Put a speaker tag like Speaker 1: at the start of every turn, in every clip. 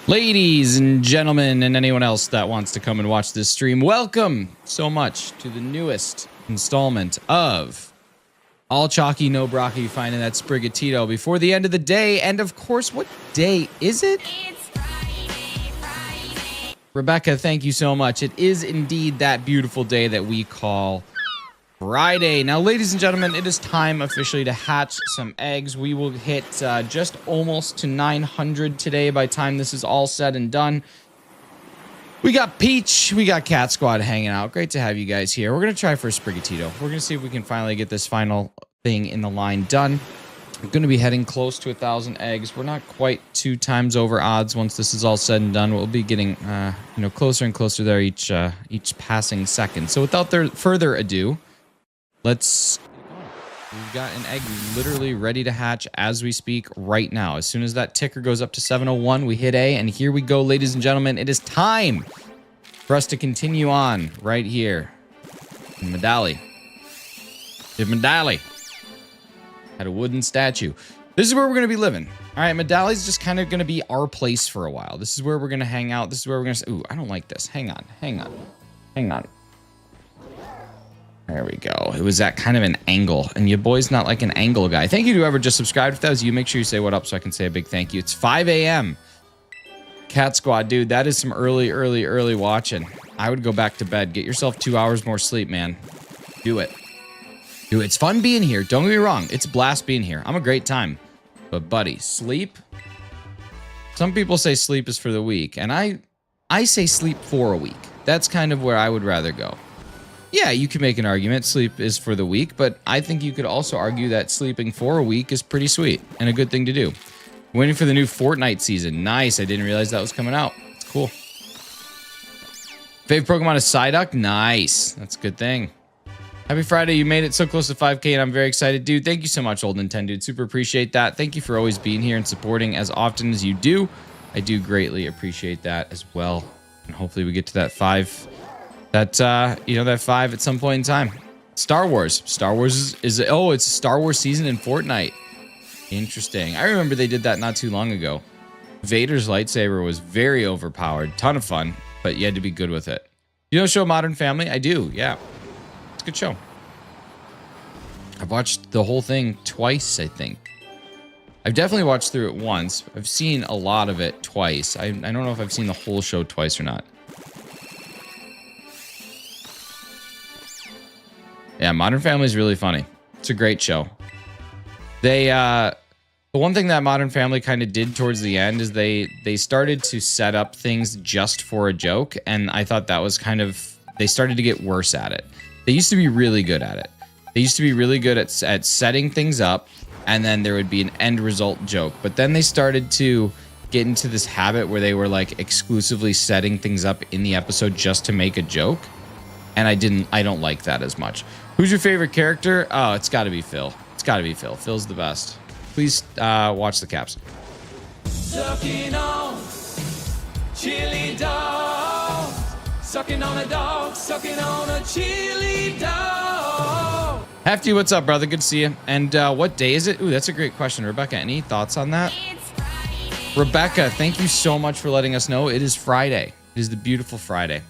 Speaker 1: Ladies and gentlemen, and anyone else that wants to come and watch this stream, welcome so much to the newest installment of All Chalky, No Brocky, finding that Sprigatito before the end of the day. And of course, what day is it?
Speaker 2: It's Friday.
Speaker 1: Rebecca, thank you so much. It is indeed that beautiful day that we call Friday. Now, ladies and gentlemen, it is time officially to hatch some eggs. We will hit just almost to 900 today by the time this is all said and done. We got Peach, we got Cat Squad hanging out. Great to have you guys here. We're going to try for a Sprigatito. We're going to see if we can finally get this final thing in the line done. We're going to be heading close to 1,000 eggs. We're not quite 2 times over odds once this is all said and done. We'll be getting closer and closer there each passing second. So without further ado, let's. We've got an egg literally ready to hatch as we speak right now. As soon as that ticker goes up to 701, we hit A, and here we go, ladies and gentlemen. It is time for us to continue on right here in Medali. If Medali had a wooden statue, this is where we're going to be living. All right, Medali's just kind of going to be our place for a while. This is where we're going to hang out. This is where we're going to. Ooh, I don't like this. Hang on. There we go. It was that kind of an angle, and your boy's not like an angle guy. Thank you to whoever just subscribed. If that was you, make sure you say what up so I can say a big thank you. It's 5 a.m. Cat Squad, dude, that is some early watching. I would go back to bed. Get yourself 2 hours more sleep, man. Do it. Dude, it's fun being here. Don't get me wrong. It's a blast being here. I'm a great time. But, buddy, sleep? Some people say sleep is for the weak, and I say sleep for a week. That's kind of where I would rather go. Yeah, you can make an argument sleep is for the weak, but I think you could also argue that sleeping for a week is pretty sweet and a good thing to do. Waiting for the new Fortnite season. Nice. I didn't realize that was coming out. It's cool. Favorite Pokemon is Psyduck. Nice. That's a good thing. Happy Friday. You made it so close to 5K, and I'm very excited. Dude, thank you so much, Old Nintendo. Dude, super appreciate that. Thank you for always being here and supporting as often as you do. I do greatly appreciate that as well. And hopefully we get to that 5. That 5 at some point in time. Star Wars. Star Wars is it's a Star Wars season in Fortnite. Interesting. I remember they did that not too long ago. Vader's lightsaber was very overpowered. Ton of fun, but you had to be good with it. You know the show Modern Family? I do, yeah. It's a good show. I've watched the whole thing twice, I think. I've definitely watched through it once. I've seen a lot of it twice. I don't know if I've seen the whole show twice or not. Yeah, Modern Family is really funny. It's a great show. The one thing that Modern Family kind of did towards the end is they started to set up things just for a joke, and I thought that was they started to get worse at it. They used to be really good at it. They used to be really good at setting things up, and then there would be an end result joke. But then they started to get into this habit where they were like exclusively setting things up in the episode just to make a joke. And I don't like that as much. Who's your favorite character? Oh, it's got to be Phil. It's got to be Phil. Phil's the best. Please watch the caps.
Speaker 3: Sucking on chili dog. Sucking on a dog. Sucking on a chili dog.
Speaker 1: Hefty, what's up, brother? Good to see you. And what day is it? Ooh, that's a great question. Rebecca, any thoughts on that?
Speaker 2: It's Friday.
Speaker 1: Rebecca, thank you so much for letting us know. It is Friday. It is the beautiful Friday.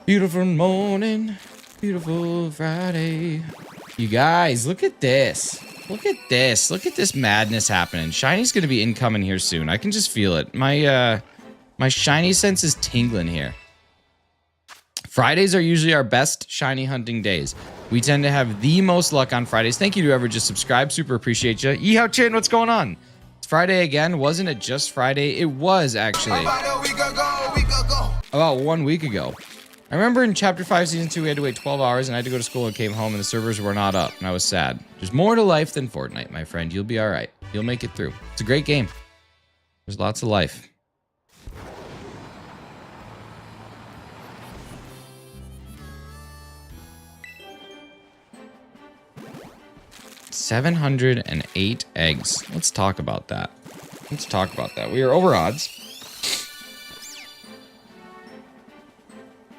Speaker 1: Beautiful morning, beautiful Friday. You guys, look at this. Look at this. Look at this madness happening. Shiny's gonna be incoming here soon. I can just feel it. My shiny sense is tingling here. Fridays are usually our best shiny hunting days. We tend to have the most luck on Fridays. Thank you to whoever just subscribed. Super appreciate you. Yeehaw Chin, what's going on? It's Friday again. Wasn't it just Friday? It was actually.
Speaker 3: About a week ago.
Speaker 1: About 1 week ago. I remember in Chapter 5, Season 2, we had to wait 12 hours, and I had to go to school and came home, and the servers were not up, and I was sad. There's more to life than Fortnite, my friend. You'll be all right. You'll make it through. It's a great game. There's lots of life. $708 eggs. Let's talk about that. We are over odds.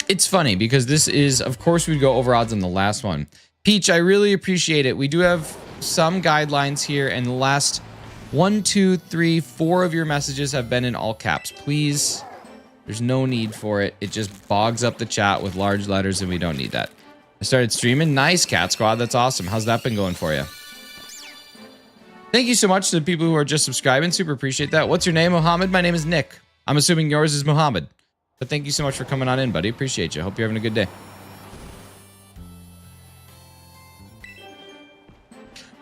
Speaker 1: It's funny because this is, of course, we'd go over odds on the last one. Peach, I really appreciate it. We do have some guidelines here, and the last 1, 2, 3, 4 of your messages have been in all caps. Please. There's no need for it. It just bogs up the chat with large letters, and we don't need that. I started streaming. Nice, Cat Squad. That's awesome. How's that been going for you? Thank you so much to the people who are just subscribing. Super appreciate that. What's your name, Mohammed? My name is Nick. I'm assuming yours is Mohammed. But thank you so much for coming on in, buddy. Appreciate you. Hope you're having a good day.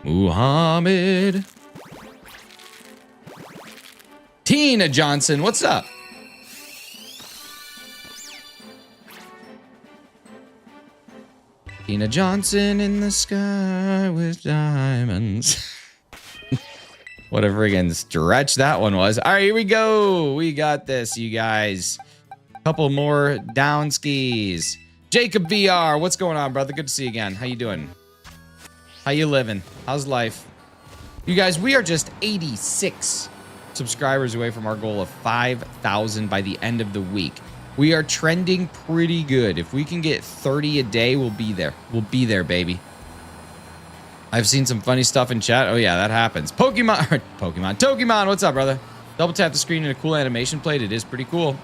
Speaker 1: Muhammad. Tina Johnson, what's up? Tina Johnson in the sky with diamonds. Whatever again stretch that one was. All right, here we go. We got this, you guys. Couple more down skis. Jacob VR, what's going on, brother? Good to see you again. How you doing? How you living? How's life? You guys, we are just 86 subscribers away from our goal of 5,000 by the end of the week. We are trending pretty good. If we can get 30 a day, we'll be there. We'll be there, baby. I've seen some funny stuff in chat. Oh, yeah, that happens. Tokemon, what's up, brother? Double tap the screen and a cool animation played. It is pretty cool.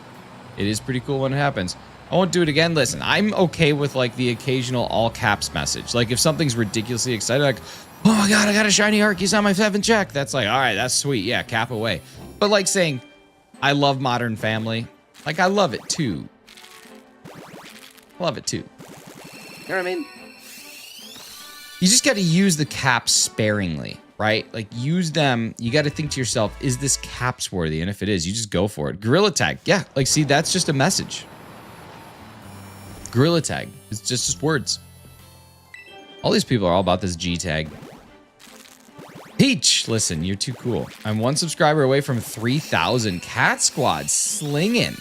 Speaker 1: It is pretty cool when it happens. I won't do it again. Listen, I'm okay with, like, the occasional all caps message. Like, if something's ridiculously excited, like, oh, my God, I got a shiny Arceus on my 7th check. That's like, all right, that's sweet. Yeah, cap away. But, like, saying, I love Modern Family. Like, I love it, too. Love it, too. You know what I mean? You just got to use the caps sparingly, right? Like, use them. You got to think to yourself, is this caps worthy? And if it is, you just go for it. Gorilla Tag. Yeah, like, see, that's just a message. Gorilla Tag. It's just words. All these people are all about this G Tag. Peach, listen, you're too cool. I'm 1 subscriber away from 3,000. Cat Squad slinging.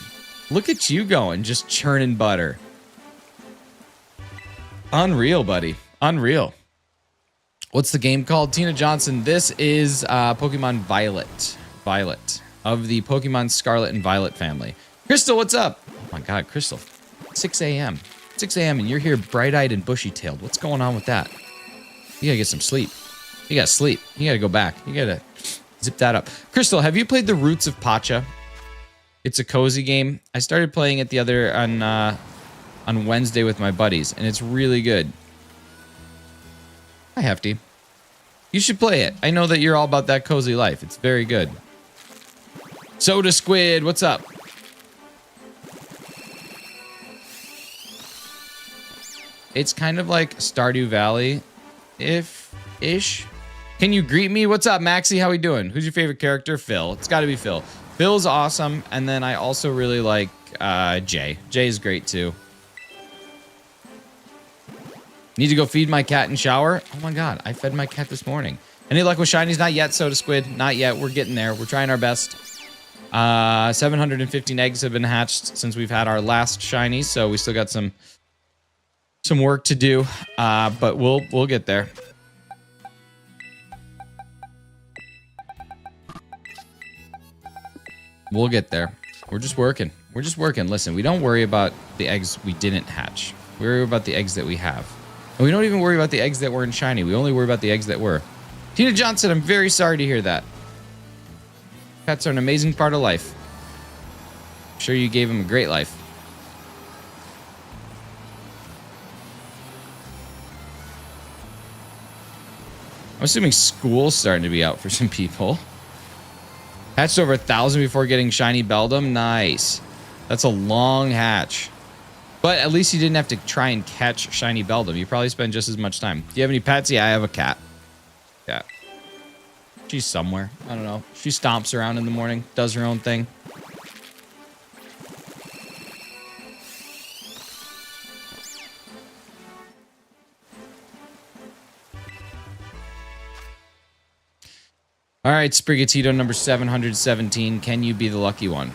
Speaker 1: Look at you going, just churning butter. Unreal, buddy. Unreal. What's the game called? Tina Johnson. This is Pokemon Violet. Violet. Of the Pokemon Scarlet and Violet family. Crystal, what's up? Oh my God, Crystal. 6 a.m. 6 a.m. and you're here bright-eyed and bushy-tailed. What's going on with that? You gotta get some sleep. You gotta sleep. You gotta go back. You gotta zip that up. Crystal, have you played the Roots of Pacha? It's a cozy game. I started playing it the other on Wednesday with my buddies, and it's really good. Hi, Hefty. You should play it. I know that you're all about that cozy life. It's very good. Soda Squid, what's up? It's kind of like Stardew Valley, ish. Can you greet me? What's up, Maxie? How we doing? Who's your favorite character? Phil. It's got to be Phil. Phil's awesome, and then I also really like Jay. Jay's great too. Need to go feed my cat and shower. Oh my God, I fed my cat this morning. Any luck with shinies? Not yet, Soda Squid. Not yet. We're getting there. We're trying our best. 715 eggs have been hatched since we've had our last shinies, so we still got some work to do, but we'll get there. We'll get there. We're just working. We're just working. Listen, we don't worry about the eggs we didn't hatch. We worry about the eggs that we have. And we don't even worry about the eggs that weren't shiny. We only worry about the eggs that were. Tina Johnson, I'm very sorry to hear that. Pets are an amazing part of life. I'm sure you gave them a great life. I'm assuming school's starting to be out for some people. Hatched over 1,000 before getting shiny Beldum. Nice. That's a long hatch. But at least you didn't have to try and catch shiny Beldum. You probably spend just as much time. Do you have any pets? Yeah, I have a cat. Cat. She's somewhere. I don't know. She stomps around in the morning, does her own thing. All right, Sprigatito number 717. Can you be the lucky one?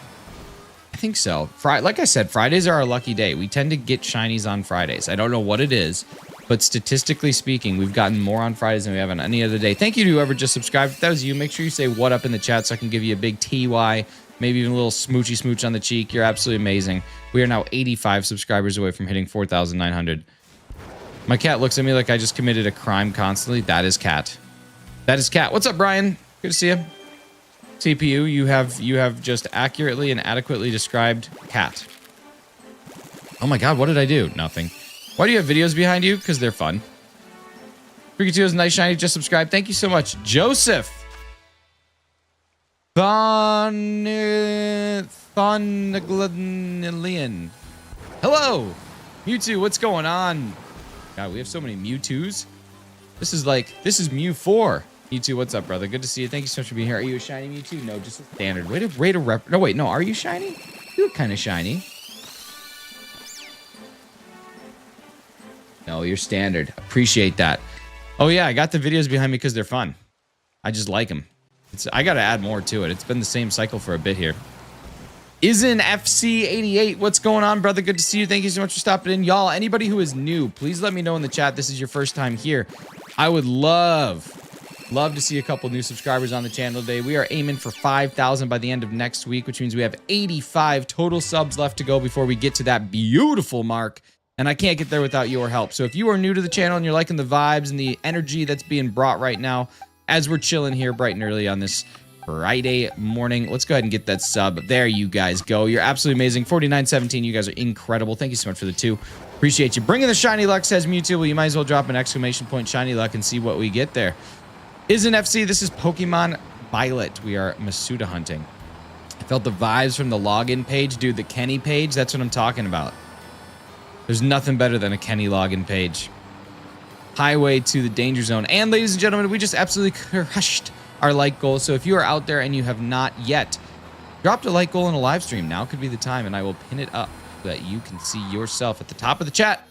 Speaker 1: I think so. Like I said, Fridays are our lucky day. We tend to get shinies on Fridays. I don't know what it is, but statistically speaking, we've gotten more on Fridays than we have on any other day. Thank you to whoever just subscribed. If that was you, make sure you say what up in the chat so I can give you a big TY, maybe even a little smoochy smooch on the cheek. You're absolutely amazing. We are now 85 subscribers away from hitting 4,900. My cat looks at me like I just committed a crime constantly. That is Cat. That is Cat. What's up, Brian? Good to see you. CPU, you have just accurately and adequately described cat. Oh my god, what did I do? Nothing. Why do you have videos behind you? Because they're fun. Freaky2 is nice shiny, just subscribe. Thank you so much. Joseph. Thonglilian. Hello. Mewtwo, what's going on? God, we have so many Mewtwo's. This is Mew 4. Mewtwo, what's up, brother? Good to see you. Thank you so much for being here. Are you a shiny Mewtwo? No, just a standard. Way to rep. No, wait, no. Are you shiny? You look kind of shiny. No, you're standard. Appreciate that. Oh yeah, I got the videos behind me because they're fun. I just like them. I got to add more to it. It's been the same cycle for a bit here. Isn't FC88? What's going on, brother? Good to see you. Thank you so much for stopping in. Y'all, anybody who is new, please let me know in the chat this is your first time here. I would love to see a couple new subscribers on the channel today. We are aiming for 5,000 by the end of next week, which means we have 85 total subs left to go before we get to that beautiful mark. And I can't get there without your help. So if you are new to the channel and you're liking the vibes and the energy that's being brought right now, as we're chilling here bright and early on this Friday morning, let's go ahead and get that sub. There you guys go. You're absolutely amazing. 4917, you guys are incredible. Thank you so much for the 2. Appreciate you. Bringing the shiny luck, says Mewtwo. Well, you might as well drop an exclamation point shiny luck and see what we get there. Isn't FC? This is Pokemon Violet. We are Masuda hunting. I felt the vibes from the login page. Dude, the Kenny page, that's what I'm talking about. There's nothing better than a Kenny login page. Highway to the danger zone. And ladies and gentlemen, we just absolutely crushed our like goal. So if you are out there and you have not yet dropped a like goal in a live stream, now could be the time, and I will pin it up so that you can see yourself at the top of the chat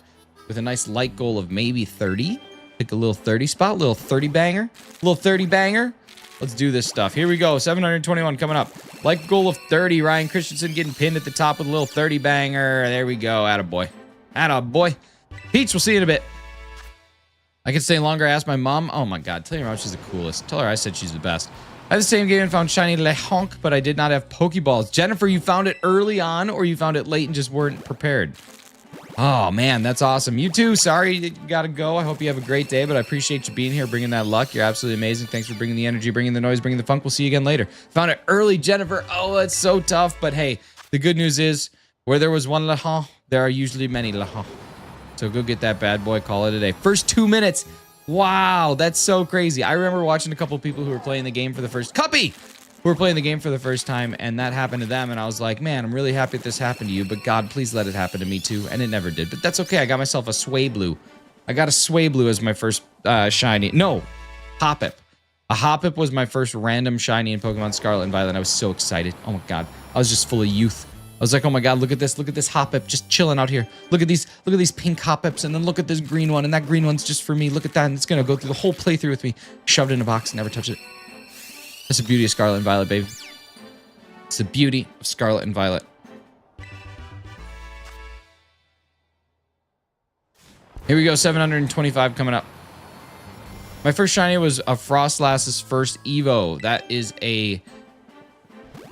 Speaker 1: with a nice like goal of maybe 30. Pick a little 30 spot, little 30 banger, little 30 banger. Let's do this stuff. Here we go. 721 coming up. Like goal of 30. Ryan Christensen getting pinned at the top with a little 30 banger. There we go. Attaboy. Attaboy. Peach, we'll see you in a bit. I could stay longer. I asked my mom. Oh my god. Tell your mom she's the coolest. Tell her I said she's the best. I had the same game and found shiny Lehonk, but I did not have Pokeballs. Jennifer, you found it early on or you found it late and just weren't prepared? Oh man, that's awesome. You too. Sorry you gotta go. I hope you have a great day, but I appreciate you being here, bringing that luck. You're absolutely amazing. Thanks for bringing the energy, bringing the noise, bringing the funk. We'll see you again later. Found it early, Jennifer. Oh, it's so tough. But hey, the good news is where there was one Lehonk, there are usually many Lehonk. So go get that bad boy. Call it a day. First 2 minutes. Wow, that's so crazy. I remember watching a couple people who were playing the game for the first... Cuppy! Who were playing the game for the first time, and that happened to them, and I was like, man, I'm really happy that this happened to you, but God, please let it happen to me too. And it never did, but that's okay. I got myself a Swablu. I got a Swablu as my first shiny. No, Hoppip. A Hoppip was my first random shiny in Pokemon Scarlet and Violet, and I was so excited. Oh my God, I was just full of youth. I was like, oh my God, look at this Hoppip just chilling out here. Look at these pink Hoppips, and then look at this green one, and that green one's just for me. Look at that, and it's gonna go through the whole playthrough with me. Shoved it in a box, never touch it. That's the beauty of Scarlet and Violet, baby. It's the beauty of Scarlet and Violet. Here we go, 725 coming up. My first shiny was a Frostlass's first Evo. That is a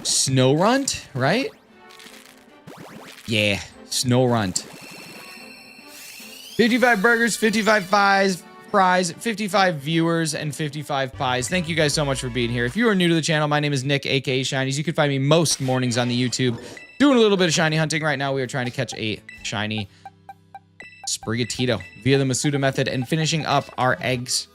Speaker 1: Snorunt, right? Yeah, Snorunt. 55 burgers, 55 fries, 55 viewers, and 55 pies. Thank you guys so much for being here. If you are new to the channel, my name is Nick, aka Shinies. You can find me most mornings on the YouTube doing a little bit of shiny hunting. Right now, we are trying to catch a shiny Sprigatito via the Masuda method and finishing up our eggs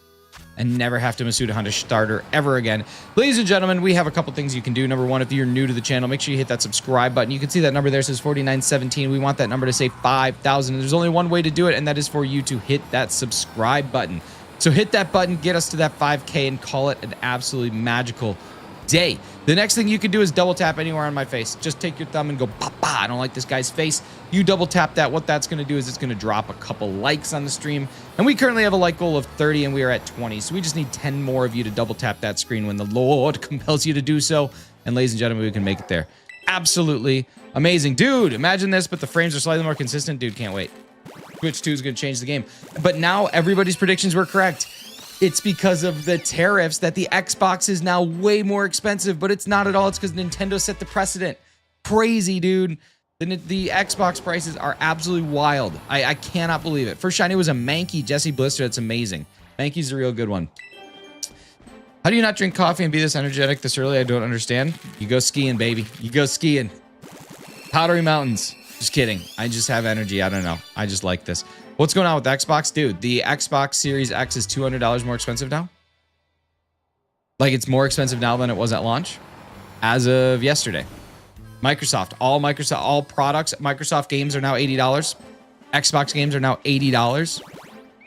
Speaker 1: and never have to Masuda hunt a starter ever again. Ladies and gentlemen, we have a couple things you can do. Number one, if you're new to the channel, make sure you hit that subscribe button. You can see that number there says 4917. We want that number to say 5,000. And there's only one way to do it, and that is for you to hit that subscribe button. So hit that button, get us to that 5K, and call it an absolutely magical day. The next thing you can do is double tap anywhere on my face. Just take your thumb and go, papa, I don't like this guy's face. You double tap that. What that's going to do is it's going to drop a couple likes on the stream. And we currently have a like goal of 30 and we are at 20. So we just need 10 more of you to double tap that screen when the Lord compels you to do so. And ladies and gentlemen, we can make it there. Absolutely amazing. Dude, imagine this, but the frames are slightly more consistent. Dude, can't wait. Twitch 2 is going to change the game. But now everybody's predictions were correct. It's because of the tariffs that the Xbox is now way more expensive, but it's not at all. It's because Nintendo set the precedent. Crazy, dude. The Xbox prices are absolutely wild. I cannot believe it. First shiny was a Mankey Jesse Blister. That's amazing. Mankey's a real good one. How do you not drink coffee and be this energetic this early? I don't understand. You go skiing, baby. You go skiing. Powdery Mountains. Just kidding. I just have energy. I don't know. I just like this. What's going on with Xbox? Dude, the Xbox Series X is $200 more expensive now. Like, it's more expensive now than it was at launch. As of yesterday. Microsoft, all products, Microsoft games are now $80. Xbox games are now $80.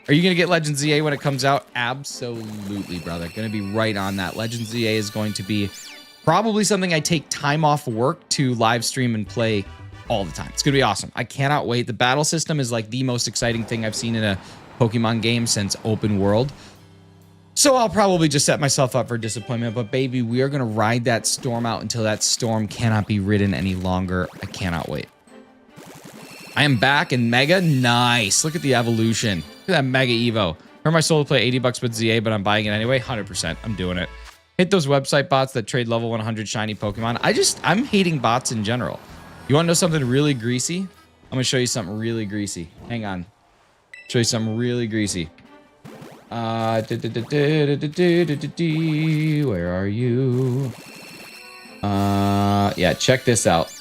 Speaker 1: Are you going to get Legends EA when it comes out? Absolutely, brother. Going to be right on that. Legends EA is going to be probably something I take time off work to live stream and play all the time. It's going to be awesome. I cannot wait. The battle system is like the most exciting thing I've seen in a Pokemon game since open world. So I'll probably just set myself up for disappointment. But baby, we are going to ride that storm out until that storm cannot be ridden any longer. I cannot wait. I am back in Mega. Nice. Look at the evolution. Look at that Mega Evo. Hurt my soul to play 80 bucks with ZA, but I'm buying it anyway. 100%. I'm doing it. Hit those website bots that trade level 100 shiny Pokemon. I'm hating bots in general. You want to know something really greasy? I'm going to show you something really greasy. Hang on. Show you something really greasy. Where are you? Yeah, check this out.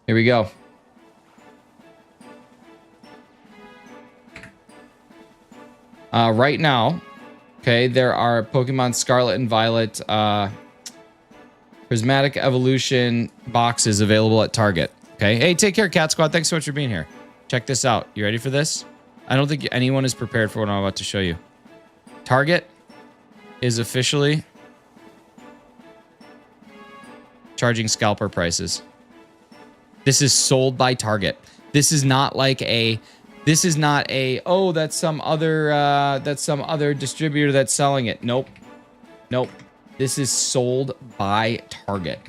Speaker 1: Here we go. Right now, okay, there are Pokemon Scarlet and Violet Prismatic Evolution boxes available at Target. Okay, hey, take care, Cat Squad. Thanks so much for being here. Check this out. You ready for this? I don't think anyone is prepared for what I'm about to show you. Target is officially charging scalper prices. This is sold by Target. This is not like a, oh, that's some other distributor that's selling it. Nope. Nope. This is sold by Target.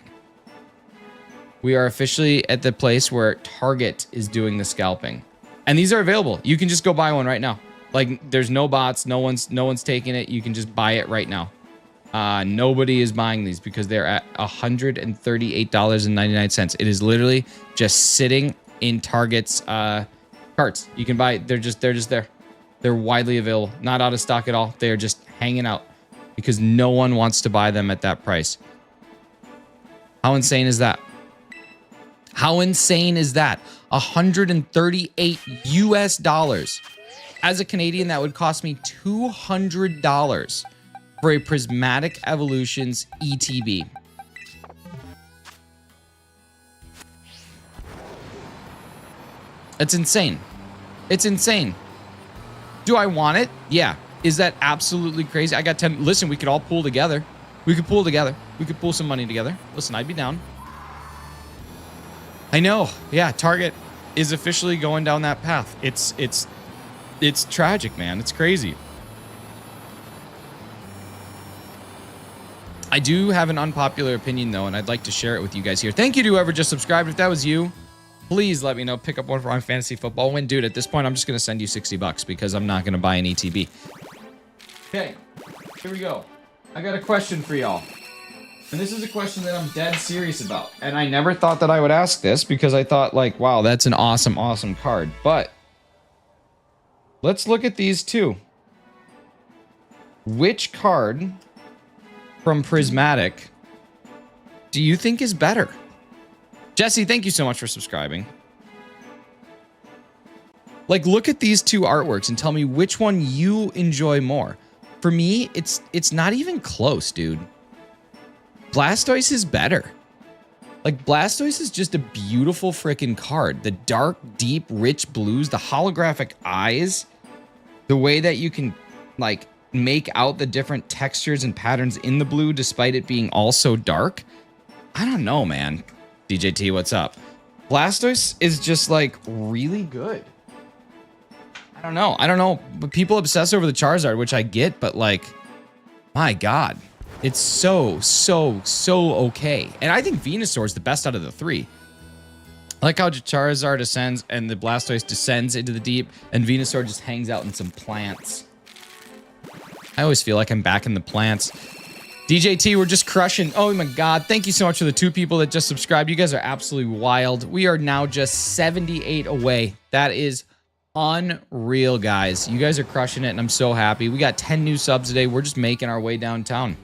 Speaker 1: We are officially at the place where Target is doing the scalping. And these are available. You can just go buy one right now. Like, there's no bots, no one's taking it. You can just buy it right now. Nobody is buying these because they're at $138.99. It is literally just sitting in Target's carts. You can buy it. They're just there. They're widely available. Not out of stock at all. They're just hanging out because no one wants to buy them at that price. How insane is that? How insane is that? $138 US. As a Canadian, that would cost me $200 for a Prismatic Evolutions ETB. It's insane. It's insane. Do I want it? Yeah. Is that absolutely crazy? I got 10. Listen, we could all pull together. We could pull together. We could pull some money together. Listen, I'd be down. I know. Yeah, Target is officially going down that path. It's tragic, man. It's crazy. I do have an unpopular opinion, though, and I'd like to share it with you guys here. Thank you to whoever just subscribed. If that was you, please let me know. Pick up one for my fantasy football win. Dude, at this point, I'm just going to send you $60 because I'm not going to buy an ETB. Okay, here we go. I got a question for y'all. And this is a question that I'm dead serious about. And I never thought that I would ask this because I thought, like, wow, that's an awesome, awesome card. But let's look at these two. Which card from Prismatic do you think is better? Jesse, thank you so much for subscribing. Like, look at these two artworks and tell me which one you enjoy more. For me, it's not even close, dude. Blastoise is better. Like, Blastoise is just a beautiful freaking card. The dark, deep, rich blues, the holographic eyes, the way that you can, like, make out the different textures and patterns in the blue despite it being all so dark. I don't know, man. DJT, what's up? Blastoise is just, like, really good. I don't know. But people obsess over the Charizard, which I get, but, like, my God. It's so okay. And I think Venusaur is the best out of the three. I like how Charizard ascends and the Blastoise descends into the deep, and Venusaur just hangs out in some plants. I always feel like I'm back in the plants. DJT, we're just crushing. Oh my God. Thank you so much for the 2 people that just subscribed. You guys are absolutely wild. We are now just 78 away. That is unreal, guys. You guys are crushing it, and I'm so happy. We got 10 new subs today. We're just making our way downtown.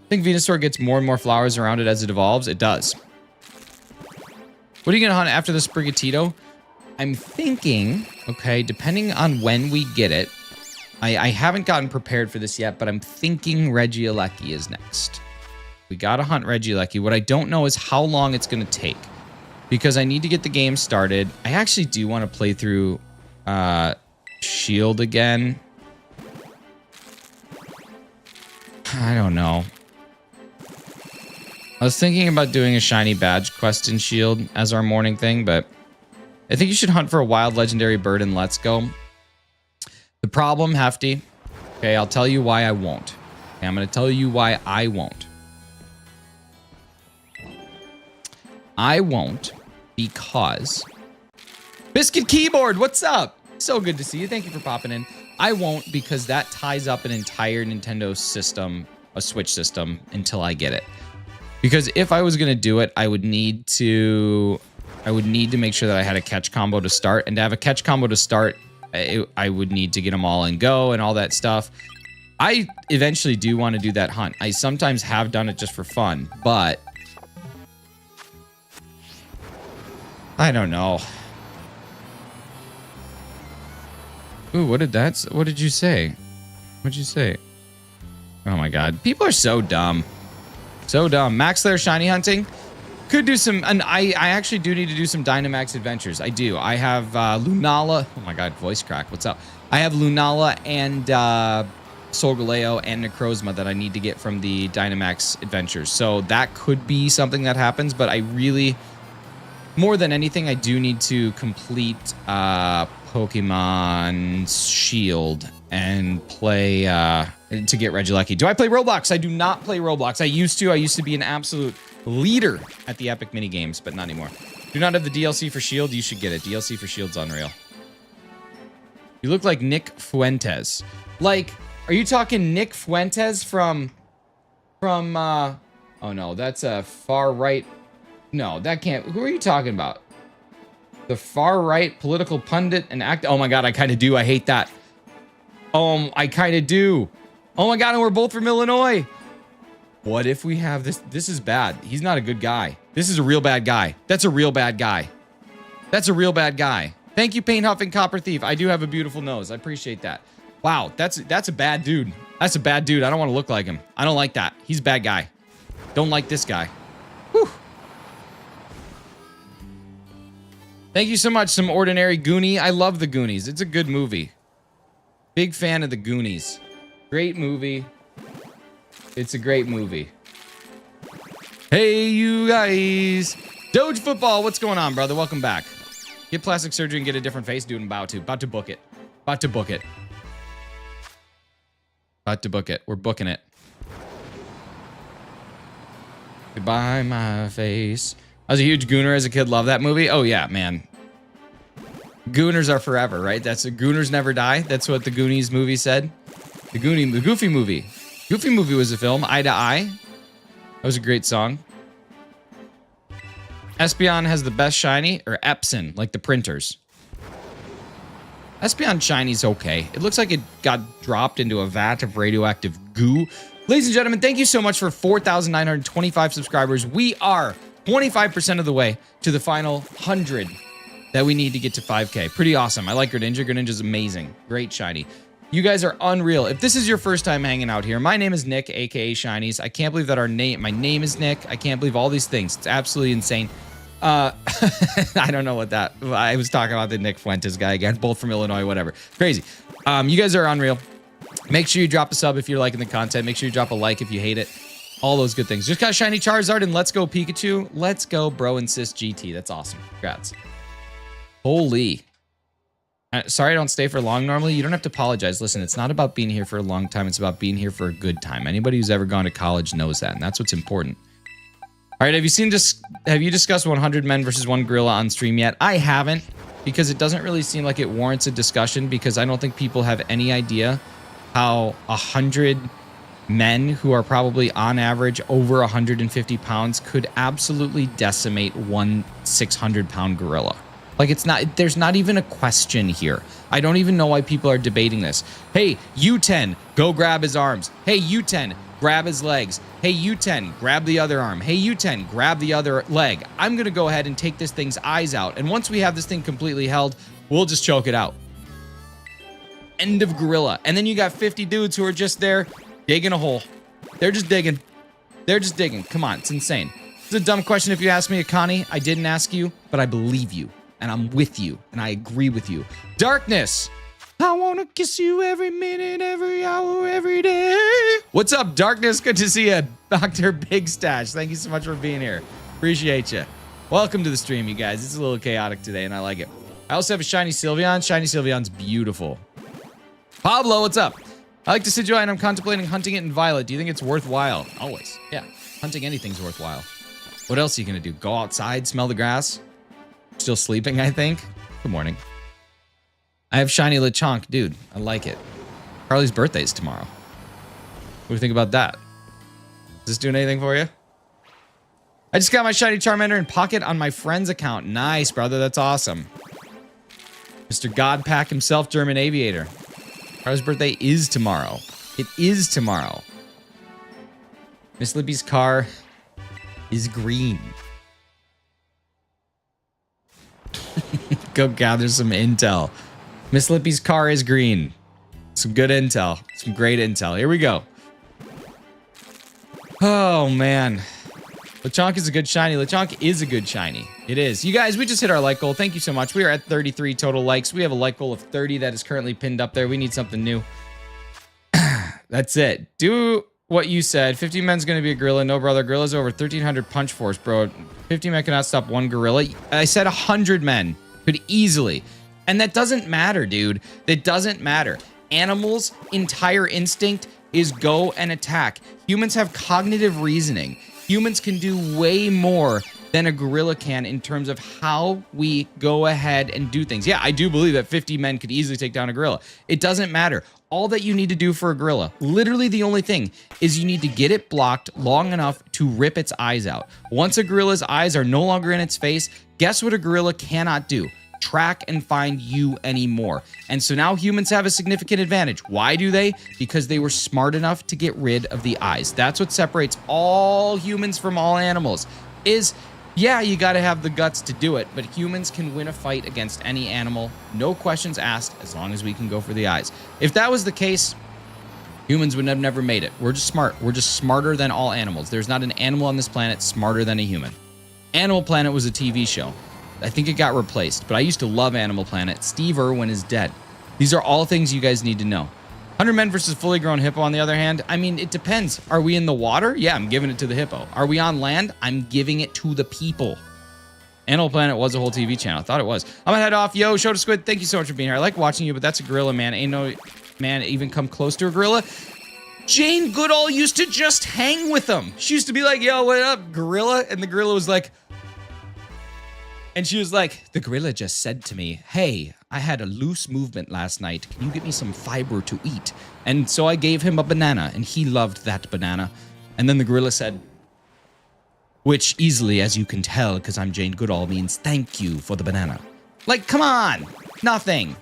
Speaker 1: I think Venusaur gets more and more flowers around it as it evolves. It does. What are you going to hunt after the Sprigatito? I'm thinking, okay, depending on when we get it, I haven't gotten prepared for this yet, but I'm thinking Regieleki is next. We got to hunt Regieleki. What I don't know is how long it's going to take, because I need to get the game started. I actually do want to play through Shield again. I don't know. I was thinking about doing a shiny badge quest in Shield as our morning thing, but I think you should hunt for a wild legendary bird in Let's Go. The problem, Hefty, okay, I'll tell you why I won't. Okay, I'm going to tell you why I won't. I won't because... Biscuit Keyboard, what's up? So good to see you. Thank you for popping in. I won't because that ties up an entire Nintendo system, a Switch system, until I get it. Because if I was going to do it, I would need to make sure that I had a catch combo to start. And to have a catch combo to start, I would need to get them all in go and all that stuff. I eventually do want to do that hunt. I sometimes have done it just for fun, but I don't know. Ooh, what did you say? What'd you say? Oh my God. People are so dumb. So dumb. Max Lair shiny hunting. Could do some, and I actually do need to do some Dynamax adventures. I do. I have Lunala. Oh my God, voice crack. What's up? I have Lunala and Solgaleo and Necrozma that I need to get from the Dynamax adventures. So that could be something that happens, but I really, more than anything, I do need to complete Pokemon Shield and play to get Regieleki. Do I play Roblox? I do not play Roblox. I used to be an absolute leader at the Epic mini games, but not anymore. Do not have the DLC for Shield. You should get it. DLC for Shield's unreal. You look like Nick Fuentes. Like, are you talking Nick Fuentes from oh no, that's a far right. No, that can't. Who are you talking about? The far right political pundit and act. Oh my God, I kind of do. I hate that. I kind of do. Oh my God, and we're both from Illinois. What if we have this? This is bad. He's not a good guy. This is a real bad guy. That's a real bad guy. That's a real bad guy. Thank you, Paint Huff and Copper Thief. I do have a beautiful nose. I appreciate that. Wow, that's a bad dude. That's a bad dude. I don't want to look like him. I don't like that. He's a bad guy. Don't like this guy. Whew. Thank you so much, Some Ordinary Goonie. I love The Goonies. It's a good movie. Big fan of The Goonies. Great movie. It's a great movie. Hey, you guys. Doge Football, what's going on, brother? Welcome back. Get plastic surgery and get a different face, dude. I'm about to book it. About to book it. About to book it. We're booking it. Goodbye, my face. I was a huge Gooner as a kid. Love that movie. Oh, yeah, man. Gooners are forever, right? Gooners never die. That's what the Goonies movie said. The Goofy movie. Goofy movie was a film. Eye to Eye. That was a great song. Espeon has the best shiny, or Epson, like the printers. Espeon shiny's okay. It looks like it got dropped into a vat of radioactive goo. Ladies and gentlemen, thank you so much for 4,925 subscribers. We are 25% of the way to the final 100 that we need to get to 5K. Pretty awesome. I like Greninja. Greninja's amazing. Great shiny. You guys are unreal. If this is your first time hanging out here, my name is Nick, aka Shinies. I can't believe that my name is Nick. I can't believe all these things. It's absolutely insane. I don't know what that. I was talking about the Nick Fuentes guy again, both from Illinois, whatever. Crazy. You guys are unreal. Make sure you drop a sub if you're liking the content. Make sure you drop a like if you hate it. All those good things. Just got shiny Charizard and Let's Go Pikachu. Let's go, bro and sis GT. That's awesome. Congrats. Holy. Sorry I don't stay for long normally. You don't have to apologize. Listen, it's not about being here for a long time. It's about being here for a good time. Anybody who's ever gone to college knows that, and that's what's important. All right, have you discussed 100 men versus one gorilla on stream yet? I haven't, because it doesn't really seem like it warrants a discussion, because I don't think people have any idea how 100 men who are probably on average over 150 pounds could absolutely decimate one 600-pound gorilla. Like, there's not even a question here. I don't even know why people are debating this. Hey, U10, go grab his arms. Hey, U10, grab his legs. Hey, U10, grab the other arm. Hey, U10, grab the other leg. I'm going to go ahead and take this thing's eyes out. And once we have this thing completely held, we'll just choke it out. End of gorilla. And then you got 50 dudes who are just there digging a hole. They're just digging. They're just digging. Come on, it's insane. It's a dumb question if you ask me, Akani. I didn't ask you, but I believe you. And I'm with you. And I agree with you. Darkness. I want to kiss you every minute, every hour, every day. What's up, Darkness? Good to see you, Dr. Big Stash. Thank you so much for being here. Appreciate you. Welcome to the stream, you guys. It's a little chaotic today, and I like it. I also have a shiny Sylveon. Shiny Sylveon's beautiful. Pablo, what's up? I like Decidueye, and I'm contemplating hunting it in Violet. Do you think it's worthwhile? Always. Yeah. Hunting anything's worthwhile. What else are you going to do? Go outside, smell the grass? Still sleeping, I think. Good morning. I have shiny Lechonk. Dude, I like it. Carly's birthday's tomorrow. What do you think about that? Is this doing anything for you? I just got my shiny Charmander in pocket on my friend's account. Nice, brother. That's awesome. Mr. Godpack himself, German Aviator. Carly's birthday is tomorrow. It is tomorrow. Miss Lippy's car is green. Go gather some intel. Miss Lippy's car is green. Some good intel. Some great intel. Here we go. Oh, man. Lechonk is a good shiny. Lechonk is a good shiny. It is. You guys, we just hit our like goal. Thank you so much. We are at 33 total likes. We have a like goal of 30 that is currently pinned up there. We need something new. That's it. Do what you said. 50 men's going to be a gorilla. No, brother. Gorilla's over 1,300 punch force, bro. 50 men cannot stop one gorilla. I said 100 men could easily. And that doesn't matter, dude. That doesn't matter. Animals' entire instinct is go and attack. Humans have cognitive reasoning. Humans can do way more than a gorilla can in terms of how we go ahead and do things. Yeah, I do believe that 50 men could easily take down a gorilla. It doesn't matter. All that you need to do for a gorilla, literally the only thing, is you need to get it blocked long enough to rip its eyes out. Once a gorilla's eyes are no longer in its face, guess what a gorilla cannot do? Track and find you anymore. And so now humans have a significant advantage. Why do they? Because they were smart enough to get rid of the eyes. That's what separates all humans from all animals. Yeah, you gotta have the guts to do it, but humans can win a fight against any animal, no questions asked, as long as we can go for the eyes. If that was the case, humans would have never made it. We're just smart. We're just smarter than all animals. There's not an animal on this planet smarter than a human. Animal Planet was a TV show. I think it got replaced, but I used to love Animal Planet. Steve Irwin is dead. These are all things you guys need to know. 100 men versus fully grown hippo, on the other hand, I mean, it depends. Are we in the water? Yeah, I'm giving it to the hippo. Are we on land? I'm giving it to the people. Animal Planet was a whole TV channel. I thought it was. I'm gonna head off. Yo, Shoutouts Squid, thank you so much for being here. I like watching you, but that's a gorilla, man. Ain't no man even come close to a gorilla. Jane Goodall used to just hang with them. She used to be like, yo, what up, gorilla? And the gorilla was like, and she was like, the gorilla just said to me, hey, I had a loose movement last night. Can you get me some fiber to eat? And so I gave him a banana, and he loved that banana. And then the gorilla said, which easily, as you can tell, because I'm Jane Goodall, means thank you for the banana. Like, come on. Nothing.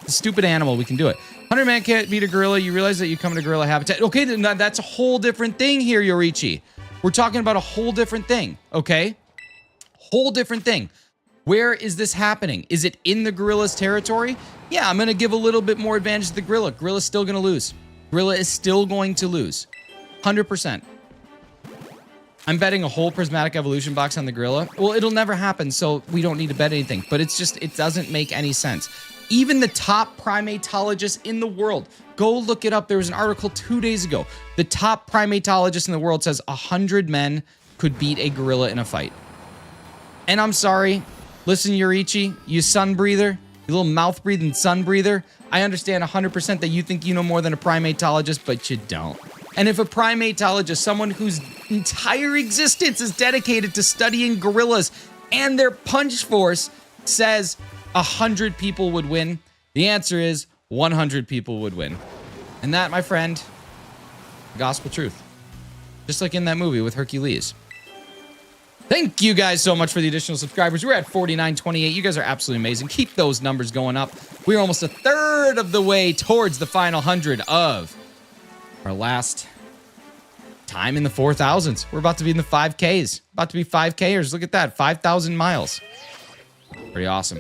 Speaker 1: The stupid animal, we can do it. 100 man can't beat a gorilla. You realize that you come into gorilla habitat. Okay, then that's a whole different thing here, Yorichi. We're talking about a whole different thing, okay? Whole different thing. Where is this happening? Is it in the gorilla's territory? Yeah, I'm going to give a little bit more advantage to the gorilla. Gorilla's still going to lose. Gorilla is still going to lose. 100%. I'm betting a whole prismatic evolution box on the gorilla. Well, it'll never happen, so we don't need to bet anything. But it's just, it doesn't make any sense. Even the top primatologist in the world, go look it up. There was an article 2 days ago. The top primatologist in the world says 100 men could beat a gorilla in a fight. And I'm sorry. Listen, Yorichi, you sun breather, you little mouth breathing sun breather. I understand 100% that you think you know more than a primatologist, but you don't. And if a primatologist, someone whose entire existence is dedicated to studying gorillas and their punch force, says 100 people would win, the answer is 100 people would win. And that, my friend, Gospel truth. Just like in that movie with Hercules. Thank you guys so much for the additional subscribers. We're at 4928. You guys are absolutely amazing. Keep those numbers going up. We're almost a third of the way towards the final 100 of our last time in the 4,000s. We're about to be in the 5Ks. About to be 5Kers. Look at that. 5,000 miles. Pretty awesome.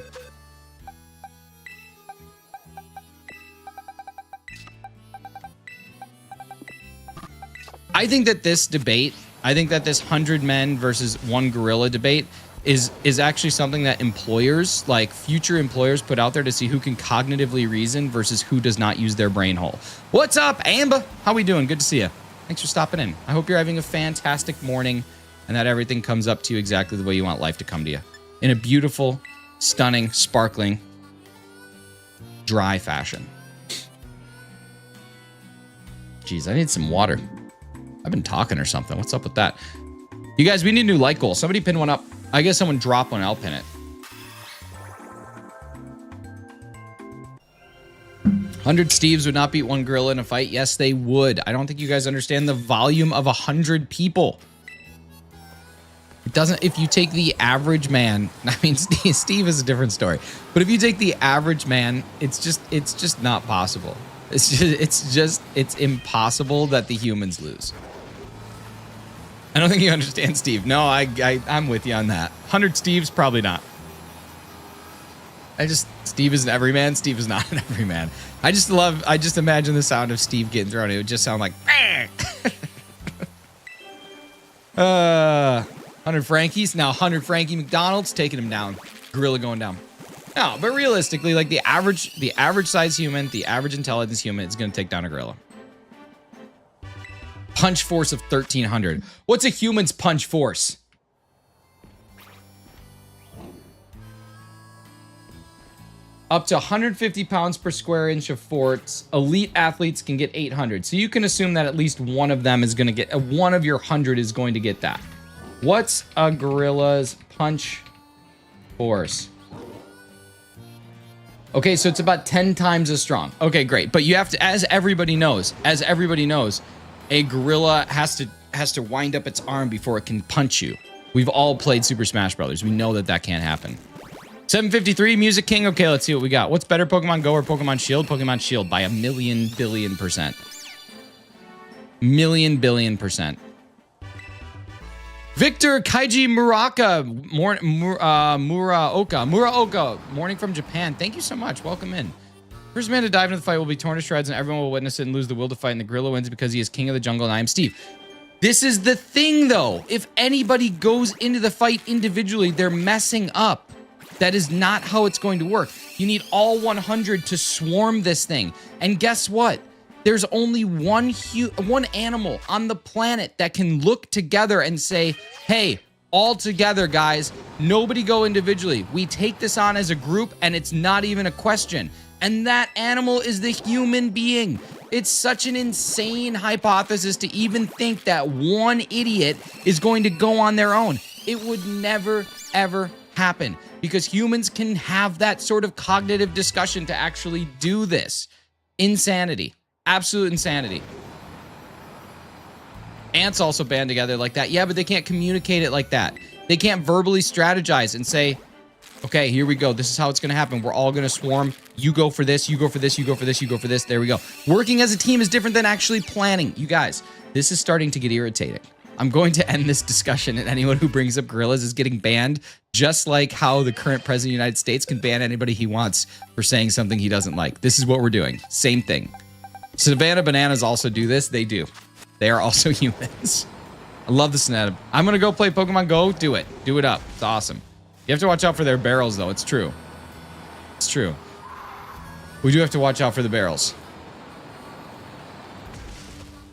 Speaker 1: I think that this debate, I think that this 100 men versus 1 gorilla debate is actually something that employers, like future employers, put out there to see who can cognitively reason versus who does not use their brain hole. What's up, Amber? How we doing? Good to see you. Thanks for stopping in. I hope you're having a fantastic morning and that everything comes up to you exactly the way you want life to come to you. In a beautiful, stunning, sparkling, dry fashion. Jeez, I need some water. I've been talking or something. What's up with that? You guys, we need a new light goal. Somebody pin one up. I guess someone drop one. I'll pin it. 100 Steves would not beat 1 gorilla in a fight. Yes, they would. I don't think you guys understand the volume of 100 people. It doesn't, if you take the average man, I mean, Steve is a different story, but if you take the average man, it's just not possible. It's impossible that the humans lose. I don't think you understand, Steve. No, I'm with you on that. 100 Steves, probably not. Steve is an everyman. Steve is not an everyman. I just imagine the sound of Steve getting thrown. It would just sound like, 100 Frankies. Now 100 Frankie McDonald's taking him down. Gorilla going down. No, but realistically, like the average size human, the average intelligence human is going to take down a gorilla. Punch force of 1,300. What's a human's punch force? Up to 150 pounds per square inch of force. Elite athletes can get 800. So you can assume that at least one of them is going to get, one of your 100 is going to get that. What's a gorilla's punch force? Okay, so it's about 10 times as strong. Okay, great. But you have to, as everybody knows, a gorilla has to wind up its arm before it can punch you. We've all played Super Smash Brothers. We know that can't happen. 753, Music King. Okay, let's see what we got. What's better, Pokemon Go or Pokemon Shield? Pokemon Shield by a million billion %. Million billion %. Victor Kaiji Muraoka, morning from Japan. Thank you so much. Welcome in. First man to dive into the fight will be torn to shreds, and everyone will witness it and lose the will to fight, and the gorilla wins because he is king of the jungle, and I am Steve. This is the thing, though. If anybody goes into the fight individually, they're messing up. That is not how it's going to work. You need all 100 to swarm this thing. And guess what? There's only one animal on the planet that can look together and say, hey, all together, guys, nobody go individually. We take this on as a group, and it's not even a question. And that animal is the human being. It's such an insane hypothesis to even think that one idiot is going to go on their own. It would never, ever happen because humans can have that sort of cognitive discussion to actually do this. Insanity. Absolute insanity. Ants also band together like that. Yeah, but they can't communicate it like that. They can't verbally strategize and say, okay, here we go. This is how it's going to happen. We're all going to swarm. You go for this. You go for this. You go for this. You go for this. There we go. Working as a team is different than actually planning. You guys, this is starting to get irritating. I'm going to end this discussion, and anyone who brings up gorillas is getting banned, just like how the current president of the United States can ban anybody he wants for saying something he doesn't like. This is what we're doing. Same thing. Savannah bananas also do this. They do. They are also humans. I love the Savannah. I'm going to go play Pokemon Go. Do it. Do it up. It's awesome. You have to watch out for their barrels, though. It's true. It's true. We do have to watch out for the barrels.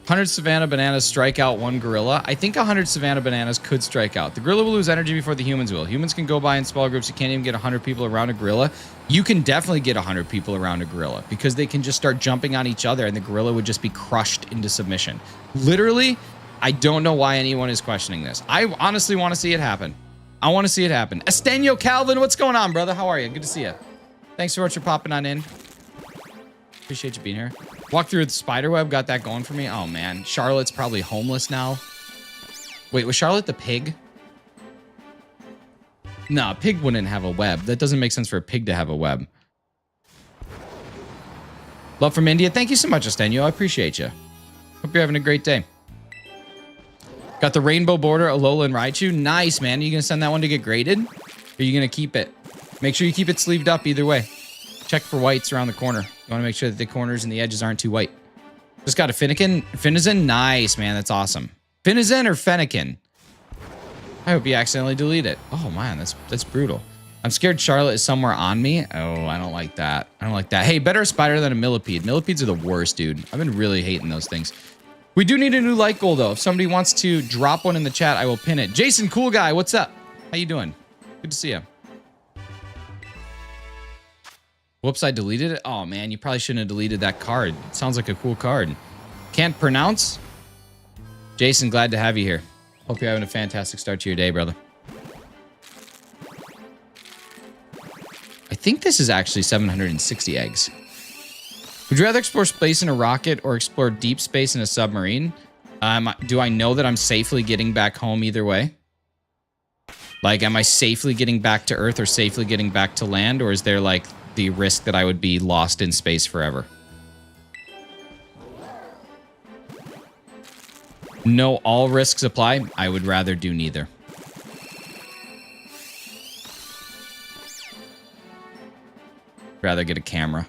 Speaker 1: 100 Savannah bananas strike out one gorilla. I think 100 Savannah bananas could strike out. The gorilla will lose energy before the humans will. Humans can go by in small groups. You can't even get 100 people around a gorilla. You can definitely get 100 people around a gorilla because they can just start jumping on each other and the gorilla would just be crushed into submission. Literally, I don't know why anyone is questioning this. I honestly want to see it happen. I want to see it happen. Estenio Calvin, what's going on, brother? How are you? Good to see you. Thanks so much for popping on in. Appreciate you being here. Walk through the spider web, got that going for me. Oh man, Charlotte's probably homeless now. Wait, was Charlotte the pig? No, a pig wouldn't have a web. That doesn't make sense for a pig to have a web. Love from India. Thank you so much, Estenio. I appreciate you. Hope you're having a great day. Got the rainbow border, Alola and Raichu. Nice, man. Are you going to send that one to get graded? Or are you going to keep it? Make sure you keep it sleeved up either way. Check for whites around the corner. You want to make sure that the corners and the edges aren't too white. Just got a Finizen. Nice, man. That's awesome. Finizen or Fennekin? I hope you accidentally delete it. Oh, man. That's brutal. I'm scared Charlotte is somewhere on me. Oh, I don't like that. I don't like that. Hey, better a spider than a millipede. Millipedes are the worst, dude. I've been really hating those things. We do need a new light goal, though. If somebody wants to drop one in the chat, I will pin it. Jason, cool guy. What's up? How you doing? Good to see you. Whoops, I deleted it. Oh, man, you probably shouldn't have deleted that card. It sounds like a cool card. Can't pronounce? Jason, glad to have you here. Hope you're having a fantastic start to your day, brother. I think this is actually 760 eggs. Would you rather explore space in a rocket or explore deep space in a submarine? Do I know that I'm safely getting back home either way? Like, am I safely getting back to Earth or safely getting back to land? Or is there, like, the risk that I would be lost in space forever? No, all risks apply. I would rather do neither. Rather get a camera.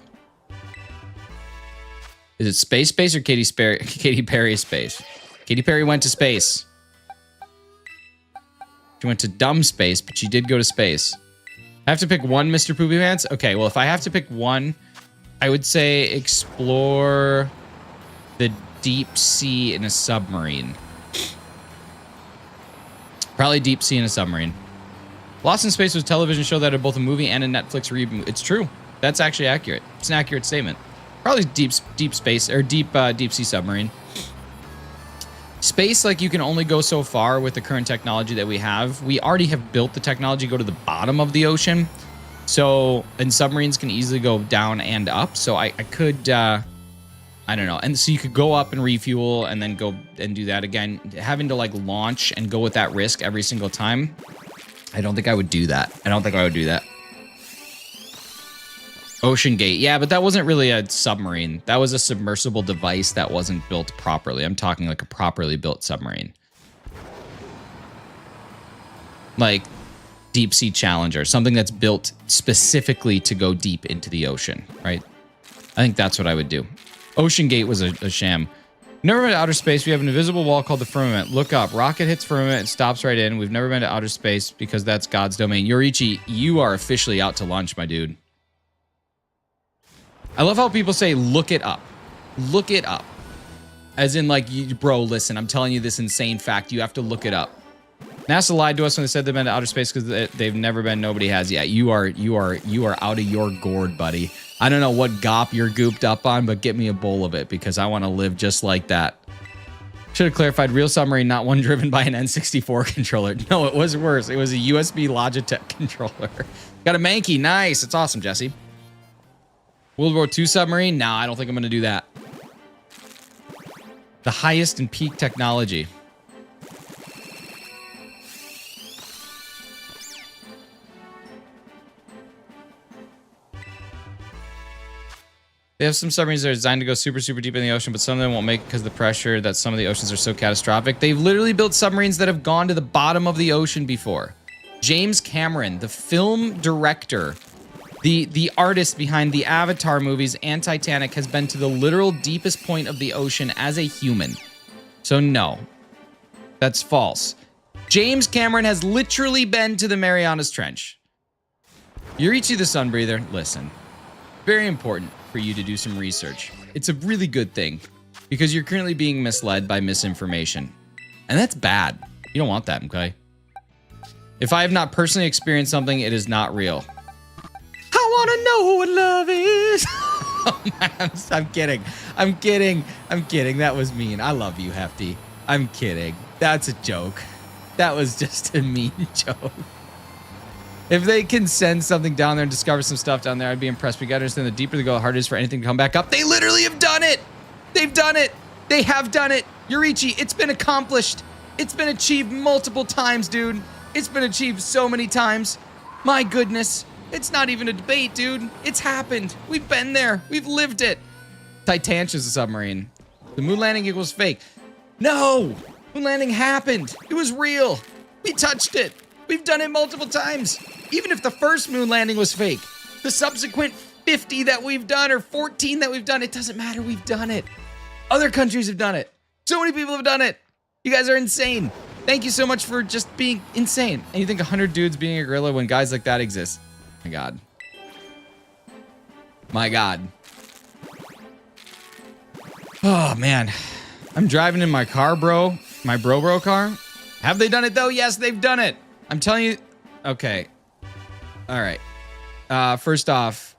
Speaker 1: Is it space or Katy Perry space? Katy Perry went to space. She went to dumb space, but she did go to space. I have to pick one, Mr. Poopy Pants? Okay, well, if I have to pick one, I would say explore the deep sea in a submarine. Probably deep sea in a submarine. Lost in Space was a television show that had both a movie and a Netflix reboot. It's true. That's actually accurate. It's an accurate statement. Probably deep space or deep sea submarine. Space, like, you can only go so far with the current technology that we have. We already have built the technology to go to the bottom of the ocean. So, and submarines can easily go down and up. So I could, I don't know. And so you could go up and refuel and then go and do that again. Having to, like, launch and go with that risk every single time, I don't think I would do that. Ocean Gate. Yeah, but that wasn't really a submarine. That was a submersible device that wasn't built properly. I'm talking like a properly built submarine. Like Deep Sea Challenger, something that's built specifically to go deep into the ocean, right? I think that's what I would do. Ocean Gate was a sham. Never been to outer space. We have an invisible wall called the firmament. Look up. Rocket hits firmament and stops right in. We've never been to outer space because that's God's domain. Yorichi, you are officially out to lunch, my dude. I love how people say, look it up. Look it up. As in, like, bro, listen, I'm telling you this insane fact. You have to look it up. NASA lied to us when they said they've been to outer space because they've never been. Nobody has yet. You are out of your gourd, buddy. I don't know what gop you're gooped up on, but get me a bowl of it because I want to live just like that. Should have clarified, real submarine, not one driven by an N64 controller. No, it was worse. It was a USB Logitech controller. Got a Mankey. Nice. It's awesome, Jesse. World War II submarine? No, I don't think I'm going to do that. The highest in peak technology. They have some submarines that are designed to go super, super deep in the ocean, but some of them won't make it because of the pressure that some of the oceans are so catastrophic. They've literally built submarines that have gone to the bottom of the ocean before. James Cameron, the film director, the artist behind the Avatar movies and Titanic, has been to the literal deepest point of the ocean as a human. So no, that's false. James Cameron has literally been to the Marianas Trench. Yorichi the Sunbreather, listen. Very important for you to do some research. It's a really good thing because you're currently being misled by misinformation. And that's bad. You don't want that, okay? If I have not personally experienced something, it is not real. I want to know what love is. Oh, man, I'm kidding. I'm kidding. That was mean. I love you, Hefty. I'm kidding. That's a joke. That was just a mean joke. If they can send something down there and discover some stuff down there, I'd be impressed. We gotta understand the deeper they go, the harder it is for anything to come back up. They literally have done it. They've done it. They have done it. Yurichi, it's been accomplished. It's been achieved multiple times, dude. It's been achieved so many times. My goodness. It's not even a debate, dude. It's happened. We've been there. We've lived it. Titantia's a submarine. The moon landing equals fake. No! Moon landing happened. It was real. We touched it. We've done it multiple times. Even if the first moon landing was fake, the subsequent 50 that we've done or 14 that we've done, it doesn't matter. We've done it. Other countries have done it. So many people have done it. You guys are insane. Thank you so much for just being insane. And you think 100 dudes being a gorilla when guys like that exist? My God. My God. Oh, man. I'm driving in my car, bro. My bro car. Have they done it, though? Yes, they've done it. I'm telling you. Okay. All right. First off,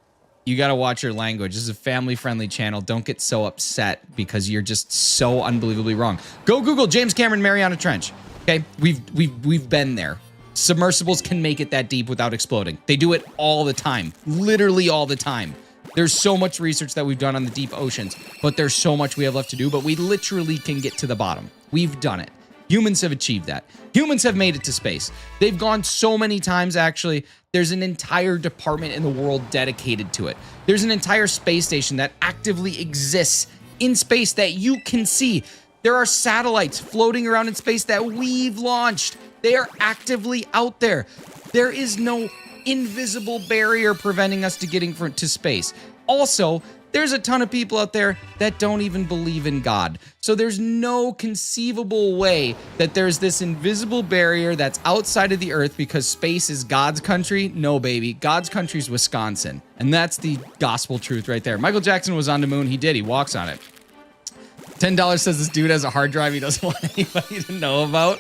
Speaker 1: you got to watch your language. This is a family-friendly channel. Don't get so upset because you're just so unbelievably wrong. Go Google James Cameron Mariana Trench. Okay? We've been there. Submersibles can make it that deep without exploding. They do it all the time. Literally all the time. There's so much research that we've done on the deep oceans, but there's so much we have left to do, but we literally can get to the bottom. We've done it. Humans have achieved that. Humans have made it to space. They've gone so many times, actually. There's an entire department in the world dedicated to it. There's an entire space station that actively exists in space that you can see. There are satellites floating around in space that we've launched. They are actively out there. There is no invisible barrier preventing us to getting to space. Also, there's a ton of people out there that don't even believe in God. So there's no conceivable way that there's this invisible barrier that's outside of the earth because space is God's country. No, baby. God's country is Wisconsin. And that's the gospel truth right there. Michael Jackson was on the moon. He did. He walks on it. $10 says this dude has a hard drive he doesn't want anybody to know about.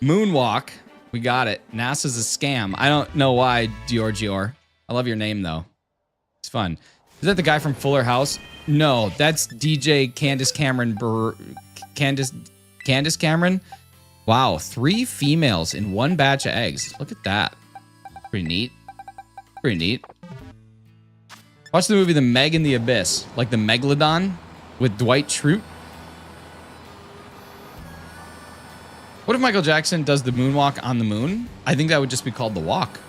Speaker 1: Moonwalk. We got it. NASA's a scam. I don't know why, Dior. I love your name, though. It's fun. Is that the guy from Fuller House? No, that's DJ Candace Cameron. Candace Cameron? Wow, 3 females in one batch of eggs. Look at that. Pretty neat. Pretty neat. Watch the movie The Meg in the Abyss. Like the Megalodon with Dwight Schrute. What if Michael Jackson does the moonwalk on the moon? I think that would just be called The Walk.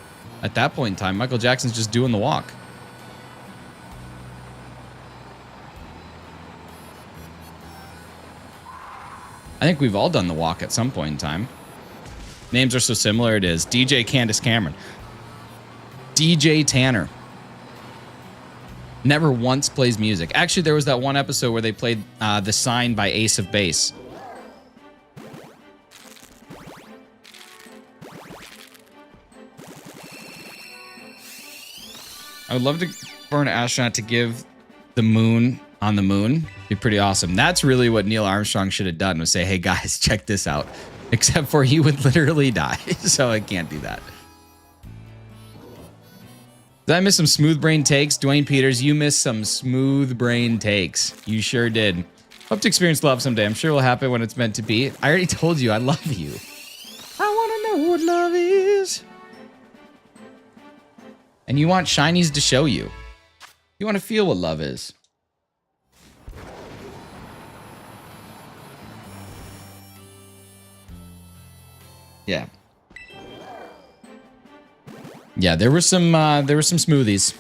Speaker 1: At that point in time, Michael Jackson's just doing the walk. I think we've all done the walk at some point in time. Names are so similar, it is. DJ Candace Cameron. DJ Tanner. Never once plays music. Actually, there was that one episode where they played The Sign by Ace of Base. I would love for an astronaut to give the moon on the moon. Be pretty awesome. That's really what Neil Armstrong should have done, was say, hey guys, check this out. Except for he would literally die. So I can't do that. Did I miss some smooth brain takes? Dwayne Peters, you missed some smooth brain takes. You sure did. Hope to experience love someday. I'm sure it will happen when it's meant to be. I already told you I love you. I want to know what love is. And you want shinies to show you. You want to feel what love is. Yeah. Yeah, there were some smoothies.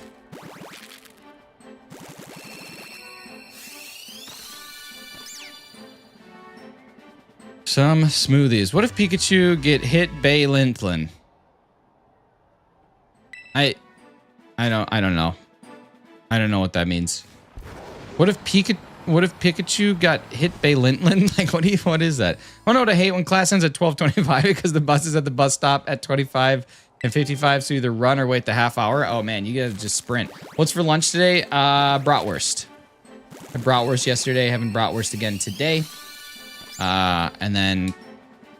Speaker 1: Some smoothies. What if Pikachu get hit by Lintlin? I don't know. I don't know what that means. What if Pikachu got hit by Lintlin? Like, what is that? I know what I hate when class ends at 12:25 because the bus is at the bus stop at 25 and 55, so either run or wait the half hour. Oh man, you gotta just sprint. What's for lunch today? Bratwurst. I bratwurst yesterday, having bratwurst again today. And then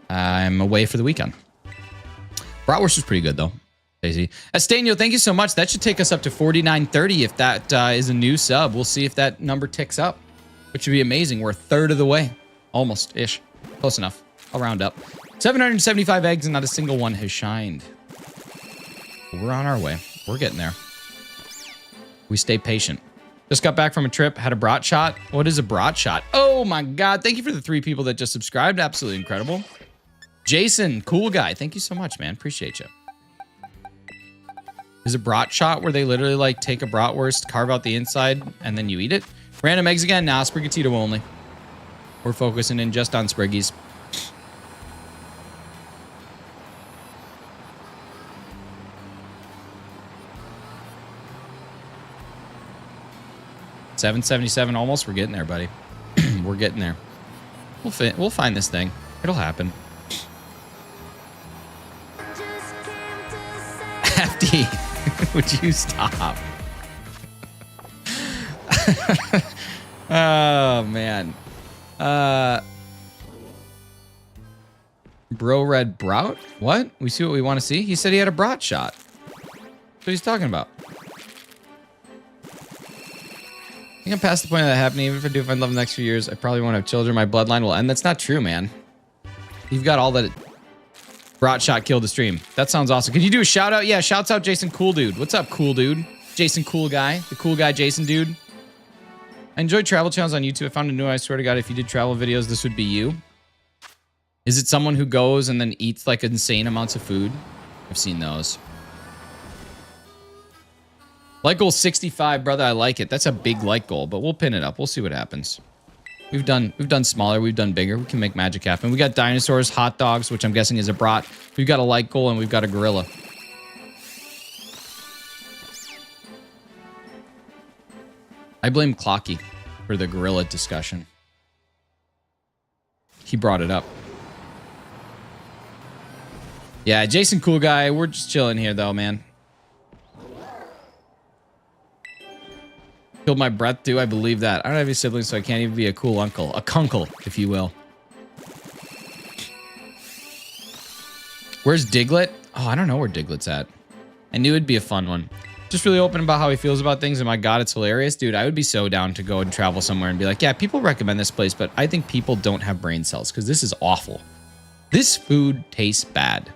Speaker 1: I'm away for the weekend. Bratwurst was pretty good though. Daisy. Estanio, thank you so much. That should take us up to 4930 if that is a new sub. We'll see if that number ticks up, which would be amazing. We're a third of the way. Almost-ish. Close enough. I'll round up. 775 eggs and not a single one has shined. We're on our way. We're getting there. We stay patient. Just got back from a trip, had a brat shot. What is a brat shot? Oh my God. Thank you for the 3 people that just subscribed. Absolutely incredible. Jason, cool guy. Thank you so much, man. Appreciate you. Is a brat shot where they literally like take a bratwurst, carve out the inside, and then you eat it? Random eggs again? Nah, Sprigatito only. We're focusing in just on Spriggies. $777 almost. We're getting there, buddy. We're getting there. We'll find this thing. It'll happen. Hefty. Would you stop? Oh, man. Bro Red Brout? What? We see what we want to see? He said he had a brat shot. What he's talking about? I think I'm past the point of that happening. Even if I do find love in the next few years, I probably won't have children. My bloodline will end. That's not true, man. You've got all that. Brat shot killed the stream. That sounds awesome. Could you do a shout out? Yeah, shouts out Jason Cool Dude. What's up, Cool Dude? Jason Cool Guy. The cool guy Jason Dude. I enjoy travel channels on YouTube. I found a new one. I swear to God, if you did travel videos, this would be you. Is it someone who goes and then eats like insane amounts of food? I've seen those. Like goal 65, brother. I like it. That's a big like goal, but we'll pin it up. We'll see what happens. We've done smaller. We've done bigger. We can make magic happen. We got dinosaurs, hot dogs, which I'm guessing is a brat. We've got a like goal, and we've got a gorilla. I blame Clocky for the gorilla discussion. He brought it up. Yeah, Jason, cool guy. We're just chilling here, though, man. Killed my breath, too. I believe that. I don't have any siblings, so I can't even be a cool uncle. A kunkle, if you will. Where's Diglett? Oh, I don't know where Diglett's at. I knew it'd be a fun one. Just really open about how he feels about things, and my God, it's hilarious. Dude, I would be so down to go and travel somewhere and be like, yeah, people recommend this place, but I think people don't have brain cells, because this is awful. This food tastes bad.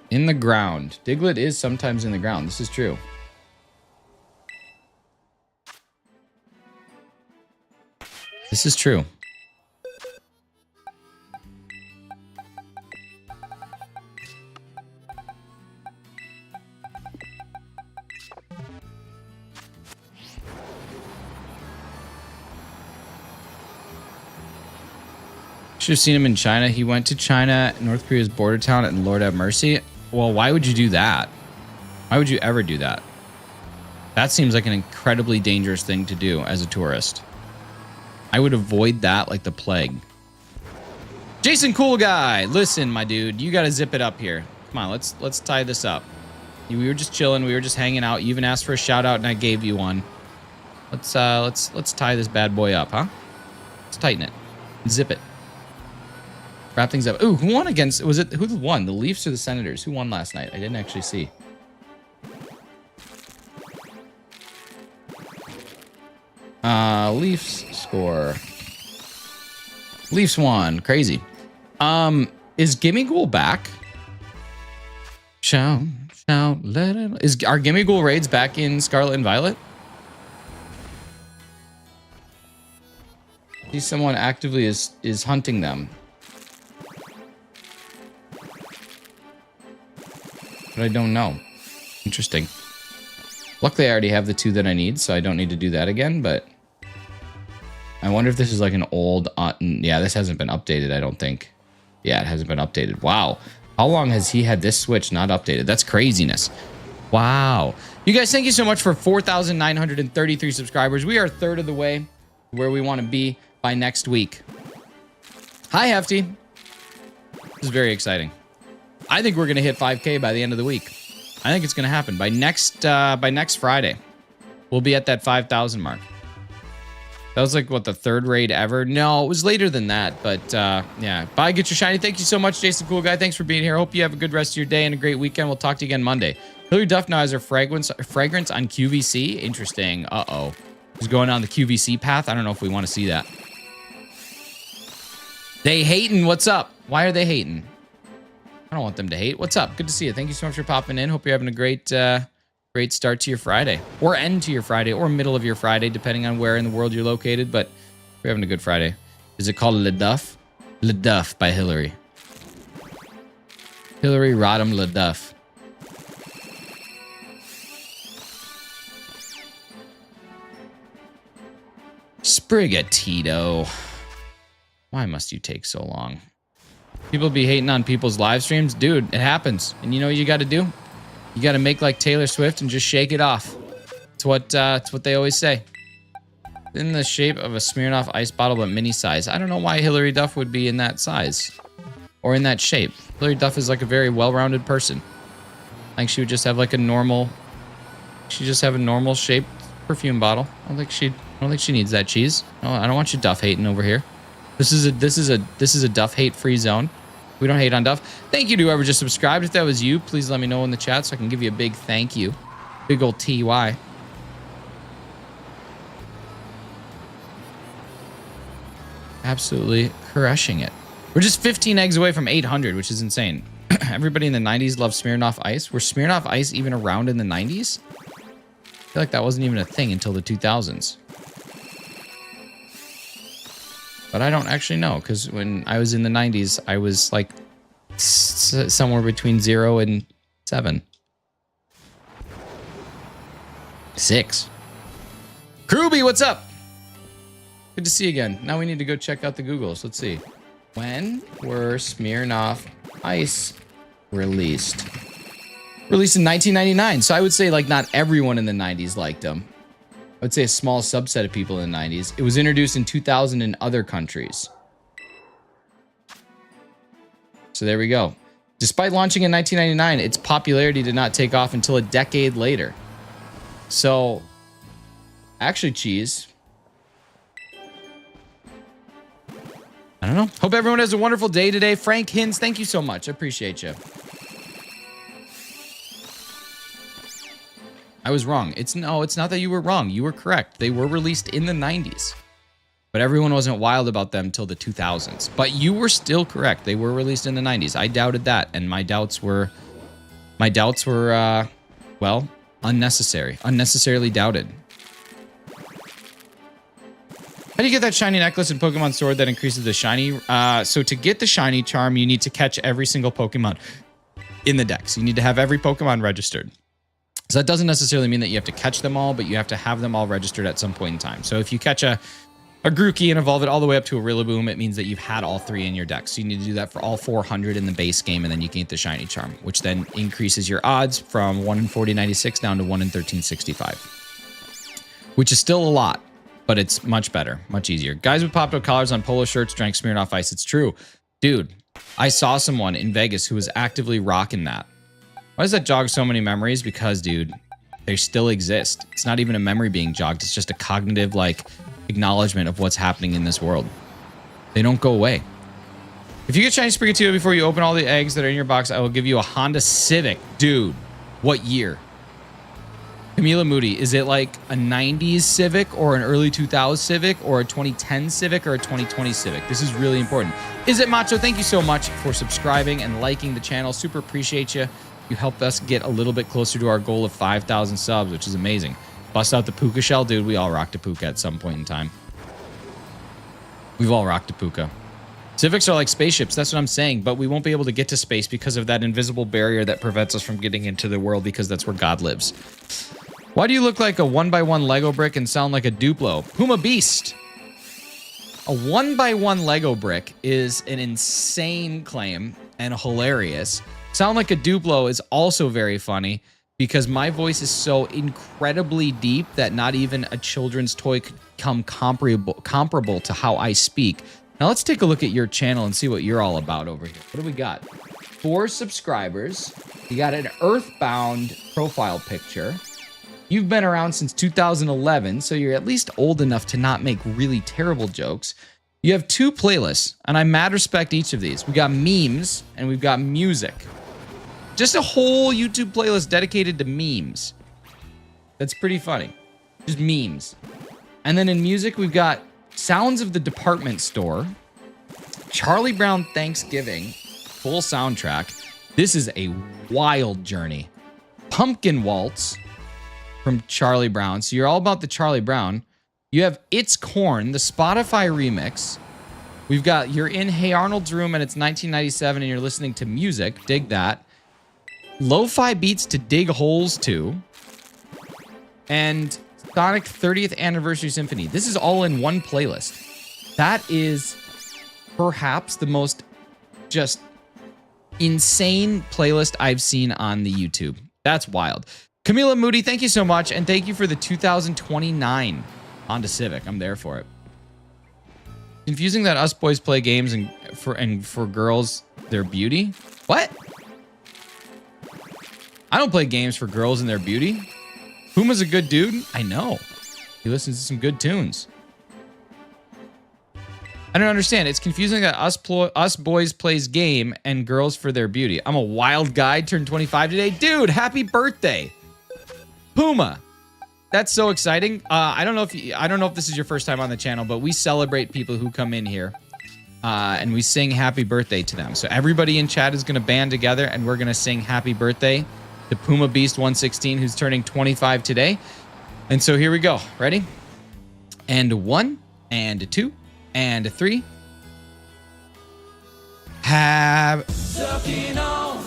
Speaker 1: In the ground. Diglett is sometimes in the ground. This is true. This is true. Should have seen him in China. He went to China, North Korea's border town, and Lord have mercy. Well, why would you do that? Why would you ever do that? That seems like an incredibly dangerous thing to do as a tourist. I would avoid that like the plague. Jason, cool guy. Listen, my dude, you got to zip it up here. Come on, let's tie this up. We were just chilling. We were just hanging out. You even asked for a shout out, and I gave you one. Let's tie this bad boy up, huh? Let's tighten it. Zip it. Wrap things up. Ooh, who won against... Was it... Who won? The Leafs or the Senators? Who won last night? I didn't actually see. Leafs score. Leafs won. Crazy. Is Gimme Ghoul back? Shout, let it... Are Gimme Ghoul raids back in Scarlet and Violet? See, someone actively is hunting them. But I don't know. Interesting. Luckily, I already have the 2 that I need, so I don't need to do that again, but... I wonder if this is like an old... yeah, this hasn't been updated, I don't think. Yeah, it hasn't been updated. Wow. How long has he had this Switch not updated? That's craziness. Wow. You guys, thank you so much for 4,933 subscribers. We are a third of the way where we want to be by next week. Hi, Hefty. This is very exciting. I think we're going to hit 5K by the end of the week. I think it's going to happen by next Friday. We'll be at that 5,000 mark. That was like, what, the 3rd raid ever? No, it was later than that, but yeah. Bye, get your shiny. Thank you so much, Jason Cool Guy. Thanks for being here. Hope you have a good rest of your day and a great weekend. We'll talk to you again Monday. Hillary Duff now has her fragrance on QVC. Interesting. Uh-oh. He's going on the QVC path. I don't know if we want to see that. They hating. What's up? Why are they hating? I don't want them to hate. What's up? Good to see you. Thank you so much for popping in. Hope you're having a great great start to your Friday. Or end to your Friday. Or middle of your Friday, depending on where in the world you're located. But we're having a good Friday. Is it called Le Duff? Le Duff by Hillary. Hillary Rodham Le Duff. Sprigatito. Why must you take so long? People be hating on people's live streams. Dude, it happens. And you know what you got to do? You got to make like Taylor Swift and just shake it off. It's what they always say. In the shape of a Smirnoff ice bottle, but mini size. I don't know why Hillary Duff would be in that size. Or in that shape. Hillary Duff is like a very well-rounded person. Like she would just have like a normal... She'd just have a normal shaped perfume bottle. I don't think she needs that cheese. No, I don't want you Duff hating over here. This is a Duff hate free zone. We don't hate on Duff. Thank you to whoever just subscribed. If that was you, please let me know in the chat so I can give you a big thank you. Big old TY. Absolutely crushing it. We're just 15 eggs away from 800, which is insane. Everybody in the 90s loved Smirnoff Ice. Were Smirnoff Ice even around in the 90s? I feel like that wasn't even a thing until the 2000s. But I don't actually know, because when I was in the 90s, I was like somewhere between 0 and 7. 6. Kruby, what's up? Good to see you again. Now we need to go check out the Googles. Let's see. When were Smirnoff Ice released? Released in 1999. So I would say like not everyone in the 90s liked them. I would say a small subset of people in the 90s. It was introduced in 2000 in other countries. So there we go. Despite launching in 1999, its popularity did not take off until a decade later. So, actually, cheese. I don't know. Hope everyone has a wonderful day today. Frank Hins, thank you so much. I appreciate you. I was wrong. It's not that you were wrong. You were correct. They were released in the 90s. But everyone wasn't wild about them till the 2000s. But you were still correct. They were released in the 90s. I doubted that, and my doubts were well, unnecessary. Unnecessarily doubted. How do you get that shiny necklace in Pokemon Sword that increases the shiny? So to get the shiny charm, you need to catch every single Pokemon in the dex. You need to have every Pokemon registered. So that doesn't necessarily mean that you have to catch them all, but you have to have them all registered at some point in time. So if you catch a Grookey and evolve it all the way up to a Rillaboom, it means that you've had all 3 in your deck. So you need to do that for all 400 in the base game, and then you can get the shiny charm, which then increases your odds from 1 in 4096 down to 1 in 1365, which is still a lot, but it's much better, much easier. Guys with popped up collars on polo shirts drank Smirnoff Ice. It's true. Dude, I saw someone in Vegas who was actively rocking that. Why does that jog so many memories? Because, dude, they still exist. It's not even a memory being jogged. It's just a cognitive, like, acknowledgement of what's happening in this world. They don't go away. If you get shiny Sprigatito before you open all the eggs that are in your box, I will give you a Honda Civic. Dude, what year? Camila Moody, is it like a 90s Civic or an early 2000s Civic or a 2010 Civic or a 2020 Civic? This is really important. Is it Macho? Thank you so much for subscribing and liking the channel. Super appreciate you. You helped us get a little bit closer to our goal of 5,000 subs, which is amazing. Bust out the Puka shell. Dude, we all rocked a Puka at some point in time. We've all rocked a Puka. Civics are like spaceships, that's what I'm saying, but we won't be able to get to space because of that invisible barrier that prevents us from getting into the world, because that's where God lives. Why do you look like a 1x1 Lego brick and sound like a Duplo? Puma Beast! A 1x1 Lego brick is an insane claim and hilarious. Sound like a Duplo is also very funny because my voice is so incredibly deep that not even a children's toy could come comparable to how I speak. Now let's take a look at your channel and see what you're all about over here. What do we got? 4 subscribers. You got an Earthbound profile picture. You've been around since 2011, so you're at least old enough to not make really terrible jokes. You have 2 playlists, and I mad respect each of these. We got memes, and we've got music. Just a whole YouTube playlist dedicated to memes. That's pretty funny. Just memes. And then in music, we've got Sounds of the Department Store, Charlie Brown Thanksgiving, full soundtrack. This is a wild journey. Pumpkin Waltz from Charlie Brown. So you're all about the Charlie Brown. You have It's Corn, the Spotify remix. We've got You're in Hey Arnold's Room and it's 1997 and you're listening to music. Dig that. Lo-fi beats to dig holes to. And Sonic 30th Anniversary Symphony. This is all in one playlist. That is perhaps the most just insane playlist I've seen on the YouTube. That's wild. Camila Moody, thank you so much. And thank you for the 2029 Honda Civic. I'm there for it. Confusing that us boys play games and for girls, their beauty. What? I don't play games for girls and their beauty. Puma's a good dude. I know. He listens to some good tunes. I don't understand. It's confusing that us boys plays game and girls for their beauty. I'm a wild guy, turned 25 today. Dude, happy birthday. Puma. That's so exciting. I don't know if this is your first time on the channel, but we celebrate people who come in here. And we sing happy birthday to them. So everybody in chat is going to band together and we're going to sing happy birthday to Puma Beast 116, who's turning 25 today. And so here we go. Ready? And 1, and 2, and 3.
Speaker 3: Sucking on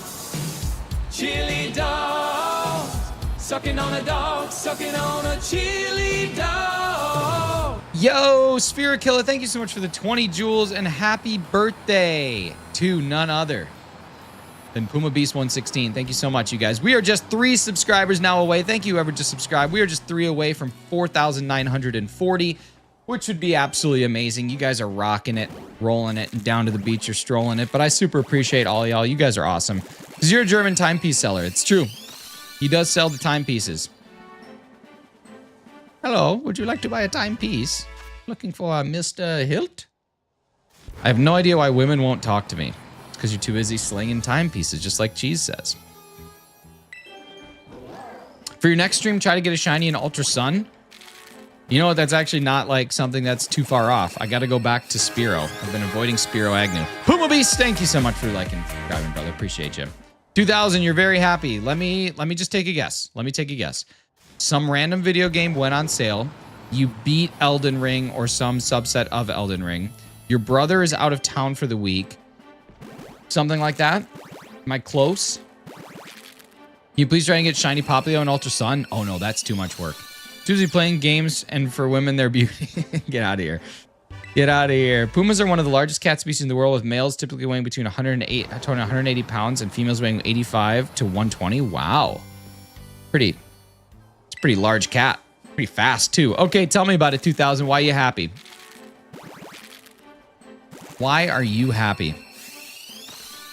Speaker 3: chili dogs. Sucking on a dog. Sucking on a chili dog.
Speaker 1: Yo, Spirit Killer, thank you so much for the 20 jewels and happy birthday to none other than Puma Beast 116. Thank you so much, you guys. We are just 3 subscribers now away. Thank you, whoever just subscribed. We are just 3 away from 4,940, which would be absolutely amazing. You guys are rocking it, rolling it, and down to the beach you're strolling it. But I super appreciate all y'all. You guys are awesome. Because you're a German timepiece seller. It's true. He does sell the timepieces. Hello, would you like to buy a timepiece? Looking for a Mr. Hilt? I have no idea why women won't talk to me. It's because you're too busy slinging timepieces, just like Cheese says. For your next stream, try to get a shiny and Ultra Sun. You know what? That's actually not like something that's too far off. I got to go back to Spiro. I've been avoiding Spiro Agnew. Puma Beast, thank you so much for liking, subscribing, brother. Appreciate you. 2000, you're very happy. Let me just take a guess. Let me take a guess. Some random video game went on sale. You beat Elden Ring or some subset of Elden Ring. Your brother is out of town for the week. Something like that. Am I close? Can you please try and get Shiny Popplio and Ultra Sun? Oh no, that's too much work. Tuesday playing games and for women, their beauty. Get out of here. Get out of here. Pumas are one of the largest cat species in the world, with males typically weighing between 180 pounds and females weighing 85 to 120. Wow. It's a pretty large cat. Pretty fast, too. Okay, tell me about it, 2000. Why are you happy? Why are you happy?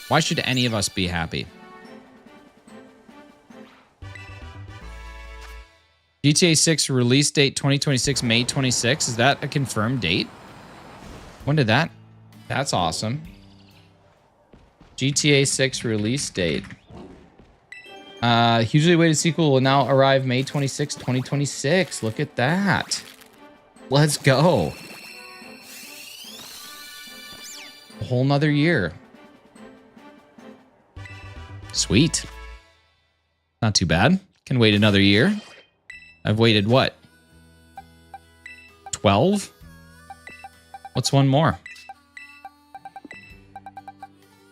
Speaker 1: Why should any of us be happy? GTA 6 release date 2026, May 26. Is that a confirmed date? When did that? That's awesome. GTA 6 release date. Hugely awaited sequel will now arrive May 26, 2026. Look at that. Let's go. A whole nother year. Sweet. Not too bad. Can wait another year. I've waited what? 12? What's one more?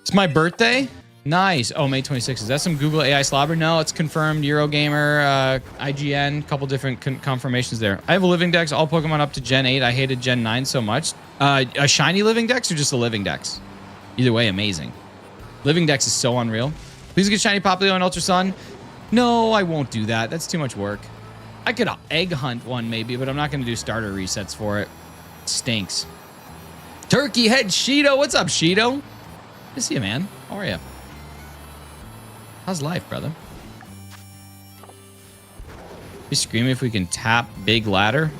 Speaker 1: It's my birthday? Nice. Oh, May 26th. Is that some Google AI slobber? No, it's confirmed. Eurogamer, IGN, couple different confirmations there. I have a living dex, all Pokemon up to Gen 8. I hated Gen 9 so much. A shiny living dex or just a living dex? Either way, amazing. Living dex is so unreal. Please get shiny Popplio and Ultra Sun. No, I won't do that. That's too much work. I could egg hunt one maybe, but I'm not going to do starter resets for it. It stinks. Turkey Head Shido. What's up, Shido? Good to see you, man. How are you? How's life, brother? You scream if we can tap big ladder.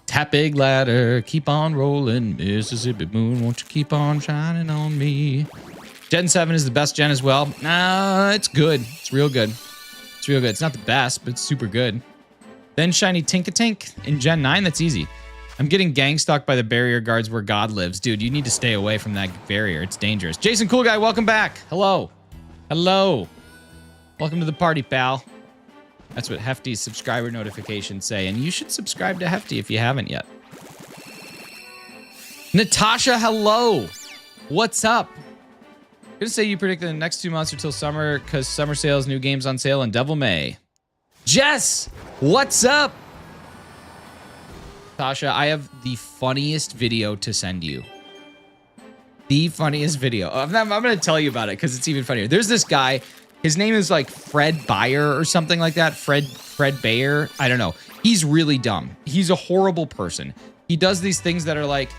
Speaker 1: Tap big ladder, keep on rolling, Mississippi moon, won't you keep on shining on me? Gen 7 is the best gen as well. Nah, it's good. It's real good. It's real good. It's not the best, but it's super good. Then shiny Tinkatank in Gen 9. That's easy. I'm getting gang stalked by the barrier guards where God lives. Dude, you need to stay away from that barrier. It's dangerous. Jason Cool Guy, welcome back. Hello. Hello. Welcome to the party, pal. That's what Hefty's subscriber notifications say. And you should subscribe to Hefty if you haven't yet. Natasha, hello. What's up? I'm gonna say you predicted the next 2 months until summer because summer sales, new games on sale, and Devil May. Jess, what's up? Tasha, I have the funniest video to send you. The funniest video. I'm going to tell you about it because it's even funnier. There's this guy. His name is like Fred Bayer or something like that. Fred Bayer. I don't know. He's really dumb. He's a horrible person. He does these things that are like,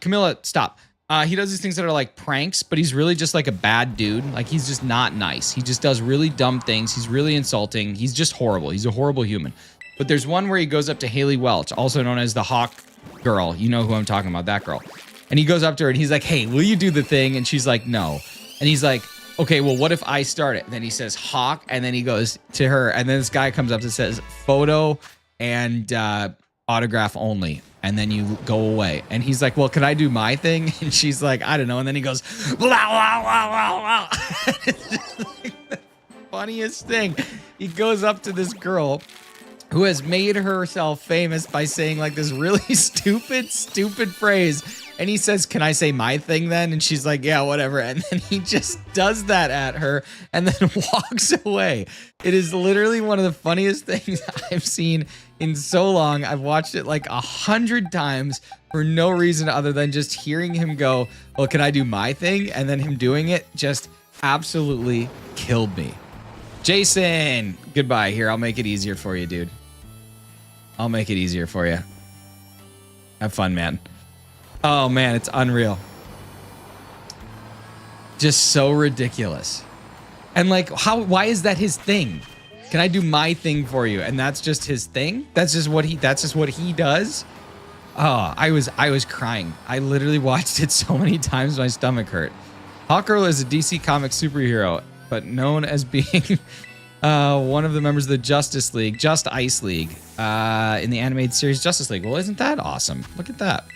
Speaker 1: Camilla, stop. He does these things that are like pranks, but he's really just like a bad dude. Like he's just not nice. He just does really dumb things. He's really insulting. He's just horrible. He's a horrible human. But there's one where he goes up to Haley Welch, also known as the Hawk girl. You know who I'm talking about, that girl. And he goes up to her and he's like, hey, will you do the thing? And she's like, no. And he's like, okay, well, what if I start it? And then he says Hawk, and then he goes to her. And then this guy comes up and says photo and autograph only. And then you go away. And he's like, well, can I do my thing? And she's like, I don't know. And then he goes, wow, wow, wow, wow, wow. It's just like the funniest thing. He goes up to this girl who has made herself famous by saying like this really stupid phrase. And he says, can I say my thing then? And she's like, yeah, whatever. And then he just does that at her and then walks away. It is literally one of the funniest things I've seen in so long. I've watched it like 100 times for no reason other than just hearing him go, well, can I do my thing? And then him doing it just absolutely killed me. Jason, goodbye. Here, I'll make it easier for you, dude. I'll make it easier for you. Have fun, man. Oh, man, it's unreal. Just so ridiculous. And like, why is that his thing? Can I do my thing for you? And that's just his thing? That's just what he does? Oh, I was crying. I literally watched it so many times my stomach hurt. Hawkgirl is a DC Comics superhero, but known as being one of the members of the Justice Ice League, in the animated series Justice League. Well, isn't that awesome? Look at that.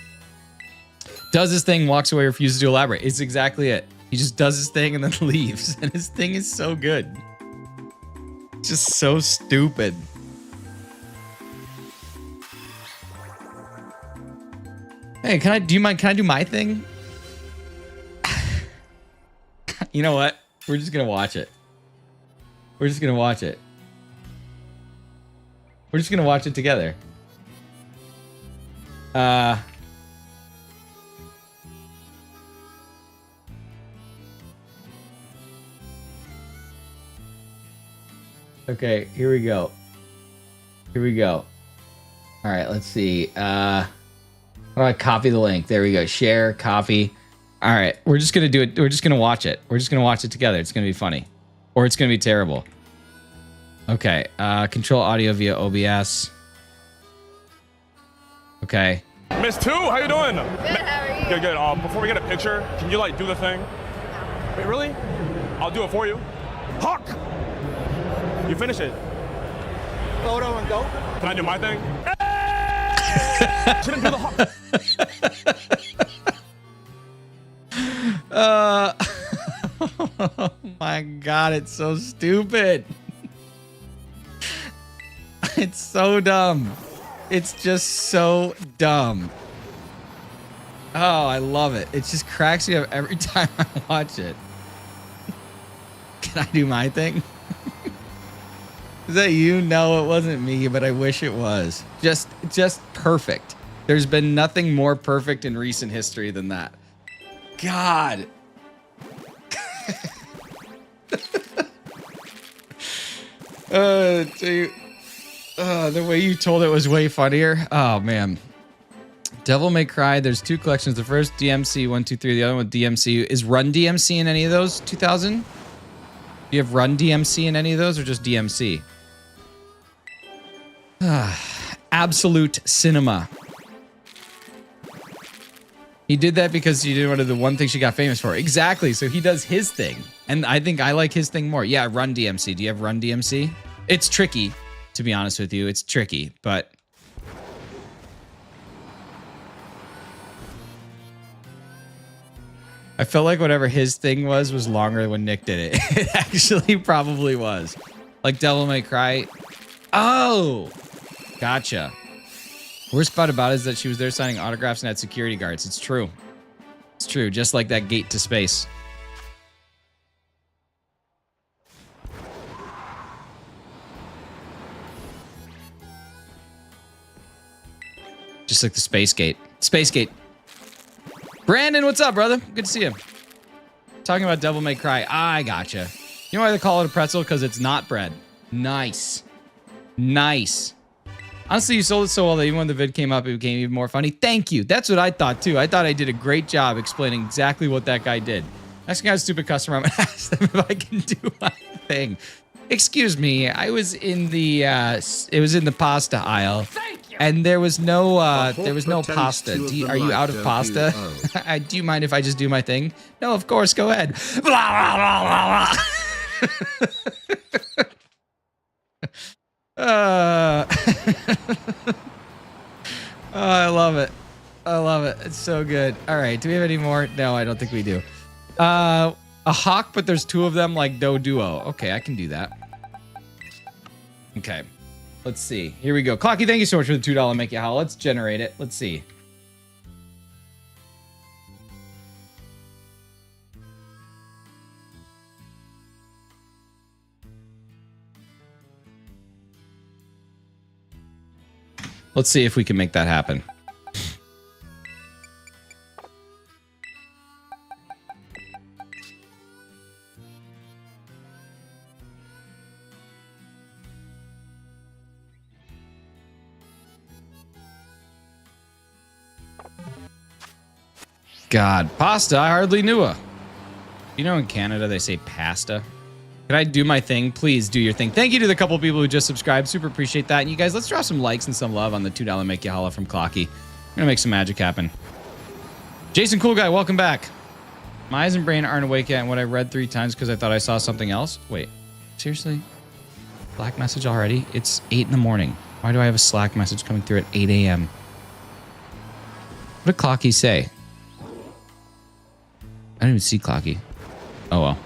Speaker 1: Does his thing, walks away, refuses to elaborate. It's exactly it. He just does his thing and then leaves. And his thing is so good. It's just so stupid. Hey, can I do my thing? You know what? We're just gonna watch it. We're just gonna watch it. We're just gonna watch it together. Okay, here we go. Here we go. All right, let's see. How do I copy the link? There we go. Share, copy. All right, we're just gonna do it. We're just gonna watch it. We're just gonna watch it together. It's gonna be funny, or it's gonna be terrible. Okay. Control audio via OBS. Okay.
Speaker 2: Miss Two, how you doing?
Speaker 4: Good, how are you?
Speaker 2: Good, good. Before we get a picture, can you like do the thing? Wait, really? I'll do it for you. Hawk! You finish it.
Speaker 5: Photo and go.
Speaker 2: Can I do my thing? Hey! Shouldn't do the hawk.
Speaker 1: Oh my God, it's so stupid. It's so dumb. It's just so dumb. Oh, I love it. It just cracks me up every time I watch it. Can I do my thing? Is that you? No, it wasn't me, but I wish it was. Just perfect. There's been nothing more perfect in recent history than that. God. The way you told it was way funnier. Oh, man. Devil May Cry, there's two collections. The first DMC 1, 2, 3. The other one with DMC. Is Run DMC in any of those? 2000? Do you have Run DMC in any of those or just DMC? Absolute cinema. He did that because he did one of the one thing she got famous for. Exactly. So he does his thing. And I think I like his thing more. Yeah, Run DMC. Do you have Run DMC? It's tricky, to be honest with you. It's tricky, but I felt like whatever his thing was longer when Nick did it. It actually probably was. Like Devil May Cry. Oh, gotcha. Worst part about it is that she was there signing autographs and had security guards. It's true. It's true. Just like that gate to space. Just like the space gate. Space gate. Brandon, what's up, brother? Good to see you. Talking about Devil May Cry. I gotcha. You know why they call it a pretzel? Because it's not bread. Nice. Nice. Honestly, you sold it so well that even when the vid came up, it became even more funny. Thank you. That's what I thought, too. I thought I did a great job explaining exactly what that guy did. Next guy, a stupid customer, I'm going to ask them if I can do my thing. Excuse me. I was in the, it was in the pasta aisle. And there was no pasta. Are you out of pasta? Do you mind if I just do my thing? No, of course. Go ahead. I love it. I love it. It's so good. All right. Do we have any more? No, I don't think we do. A hawk, but there's two of them like Do Duo. Okay, I can do that. Okay. Let's see. Here we go. Clocky, thank you so much for the $2 Make You Howl. Let's generate it. Let's see. Let's see if we can make that happen. God, pasta, I hardly knew her. You know in Canada they say pasta? Can I do my thing? Please do your thing. Thank you to the couple people who just subscribed. Super appreciate that. And you guys, let's drop some likes and some love on the $2 Make You Holla from Clocky. We're gonna make some magic happen. Jason Cool Guy, welcome back. My eyes and brain aren't awake yet, and what I read 3 times because I thought I saw something else. Wait, seriously? Slack message already? It's 8 in the morning. Why do I have a Slack message coming through at 8 a.m.? What did Clocky say? I didn't even see Clocky. Oh, well.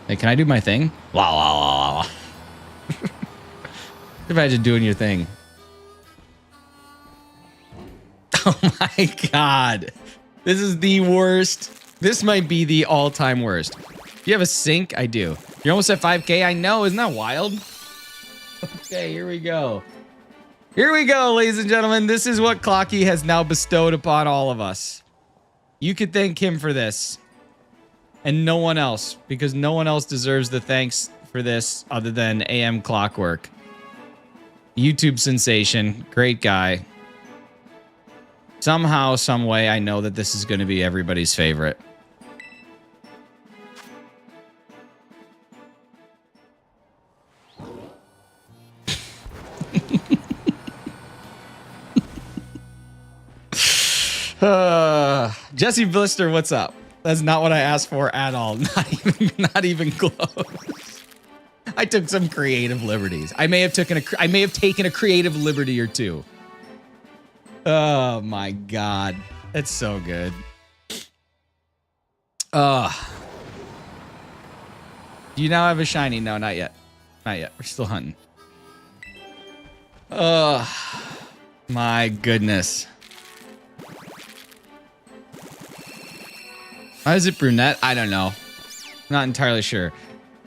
Speaker 1: Hey, can I do my thing? Wow, wow, wow, wow. Imagine doing your thing. Oh my God. This is the worst. This might be the all-time worst. Do you have a sync? I do. You're almost at 5K? I know. Isn't that wild? Okay, here we go. Here we go, ladies and gentlemen. This is what Clocky has now bestowed upon all of us. You could thank him for this. And no one else. Because no one else deserves the thanks for this other than AM Clockwork. YouTube sensation. Great guy. Somehow, some way, I know that this is going to be everybody's favorite. Jesse Blister, what's up? That's not what I asked for at all. Not even close. I took some creative liberties. I may have taken a creative liberty or two. Oh my God. That's so good. Do you now have a shiny? No, not yet. Not yet. We're still hunting. My goodness. Why is it brunette? I don't know. Not entirely sure.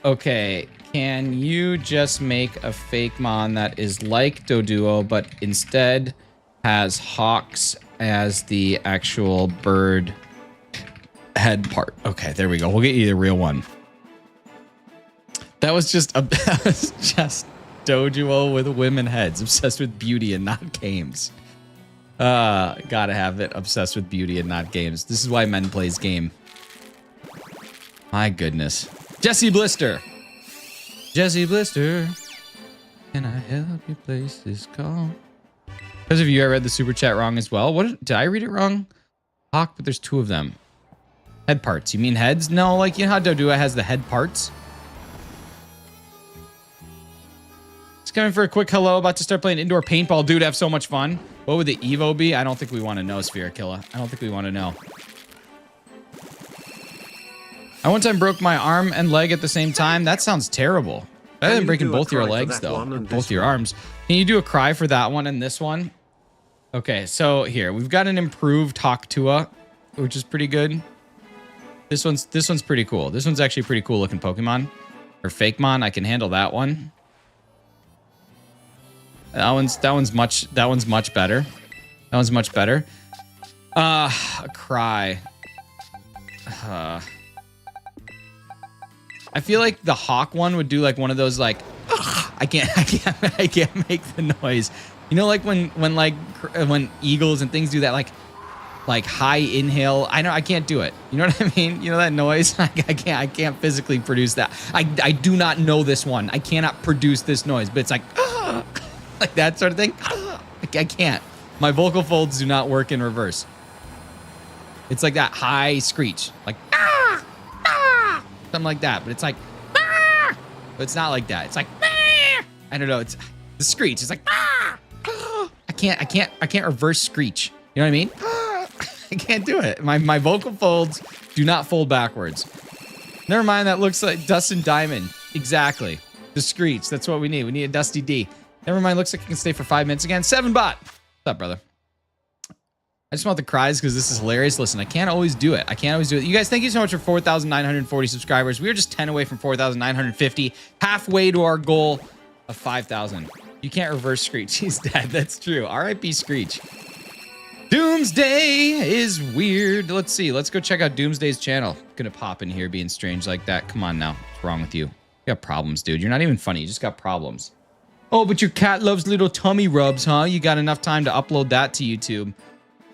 Speaker 1: Okay, can you just make a Fakemon that is like Doduo, but instead has hawks as the actual bird head part? Okay, there we go. We'll get you the real one. That was just Doduo with women heads, obsessed with beauty and not games. Gotta have it. Obsessed with beauty and not games. This is why men plays game. My goodness. Jesse Blister. Jesse Blister. Can I help you place this call? Because of you, I read the super chat wrong as well. What did I read it wrong? Hawk, but there's 2 of them. Head parts. You mean heads? No, like you know how Dodua has the head parts? It's coming for a quick hello. About to start playing indoor paintball. Dude, have so much fun. What would the Evo be? I don't think we want to know, Sphere Killa. I don't think we want to know. I one time broke my arm and leg at the same time. That sounds terrible. Better than breaking both your legs, though. Both your arms. Can you do a cry for that one and this one? Okay, so here. We've got an improved Hawktua, which is pretty good. This one's pretty cool. This one's actually a pretty cool looking Pokemon. Or Fakemon. I can handle that one. That one's much better. That one's much better. A cry. I feel like the hawk one would do like one of those like I can't make the noise. You know, like when eagles and things do that like high inhale. I can't do it. You know what I mean? You know that noise? I can't physically produce that. I do not know this one. I cannot produce this noise, but it's like like that sort of thing. I can't. My vocal folds do not work in reverse. It's like that high screech, like something like that, but it's like, but it's not like that. It's like, I don't know. It's the screech. It's like, I can't reverse screech. You know what I mean? I can't do it. My vocal folds do not fold backwards. Never mind. That looks like Dust and Diamond. Exactly. The screech. That's what we need. We need a Dusty D. Never mind. Looks like I can stay for 5 minutes again. 7-bot. What's up, brother? I just want the cries because this is hilarious. Listen, I can't always do it. You guys, thank you so much for 4,940 subscribers. We are just 10 away from 4,950. Halfway to our goal of 5,000. You can't reverse Screech. He's dead. That's true. R.I.P. Screech. Doomsday is weird. Let's see. Let's go check out Doomsday's channel. Gonna pop in here being strange like that. Come on now. What's wrong with you? You got problems, dude. You're not even funny. You just got problems. Oh, but your cat loves little tummy rubs, huh? You got enough time to upload that to YouTube.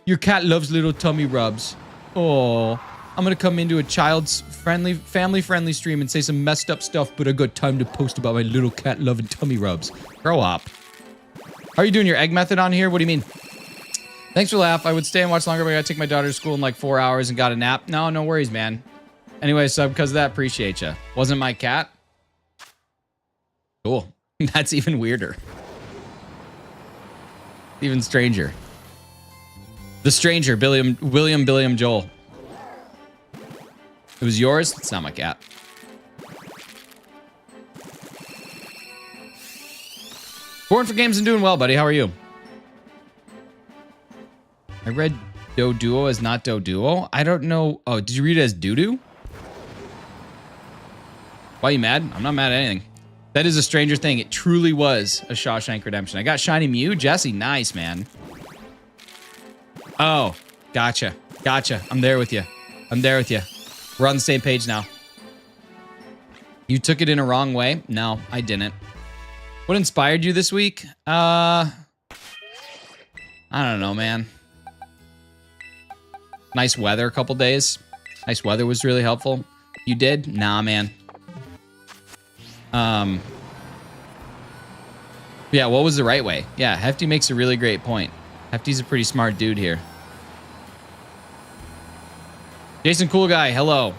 Speaker 1: Your cat loves little tummy rubs. Oh, I'm gonna come into a child's family-friendly stream and say some messed up stuff, but I got time to post about my little cat loving tummy rubs. Grow up. How are you doing your egg method on here? What do you mean? Thanks for the laugh. I would stay and watch longer, but I gotta take my daughter to school in like 4 hours and got a nap. No worries, man. Anyway, so because of that, appreciate you. Wasn't my cat? Cool. That's even weirder. Even stranger. The stranger, William Joel. It was yours? It's not my cat. Born for games and doing well, buddy. How are you? I read Doduo as not Doduo. I don't know. Oh, did you read it as Doodoo? Why are you mad? I'm not mad at anything. That is a Stranger Thing. It truly was a Shawshank Redemption. I got Shiny Mew. Jesse, nice, man. Oh, gotcha. I'm there with you. We're on the same page now. You took it in a wrong way? No, I didn't. What inspired you this week? I don't know, man. Nice weather a couple days. Nice weather was really helpful. You did? Nah, man. Yeah, what was the right way? Yeah, Hefty makes a really great point. Hefty's a pretty smart dude here. Jason Cool Guy, hello.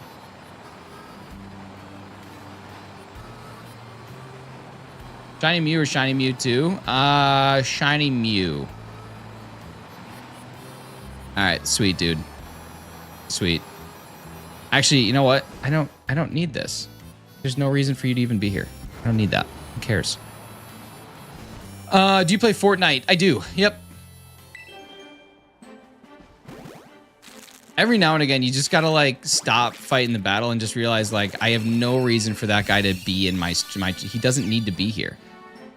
Speaker 1: Shiny Mew or Shiny Mew 2? Shiny Mew. Alright, sweet dude. Sweet. Actually, you know what? I don't need this. There's no reason for you to even be here. I don't need that. Who cares? Do you play Fortnite? I do. Yep. Every now and again, you just gotta like stop fighting the battle and just realize like I have no reason for that guy to be in my he doesn't need to be here.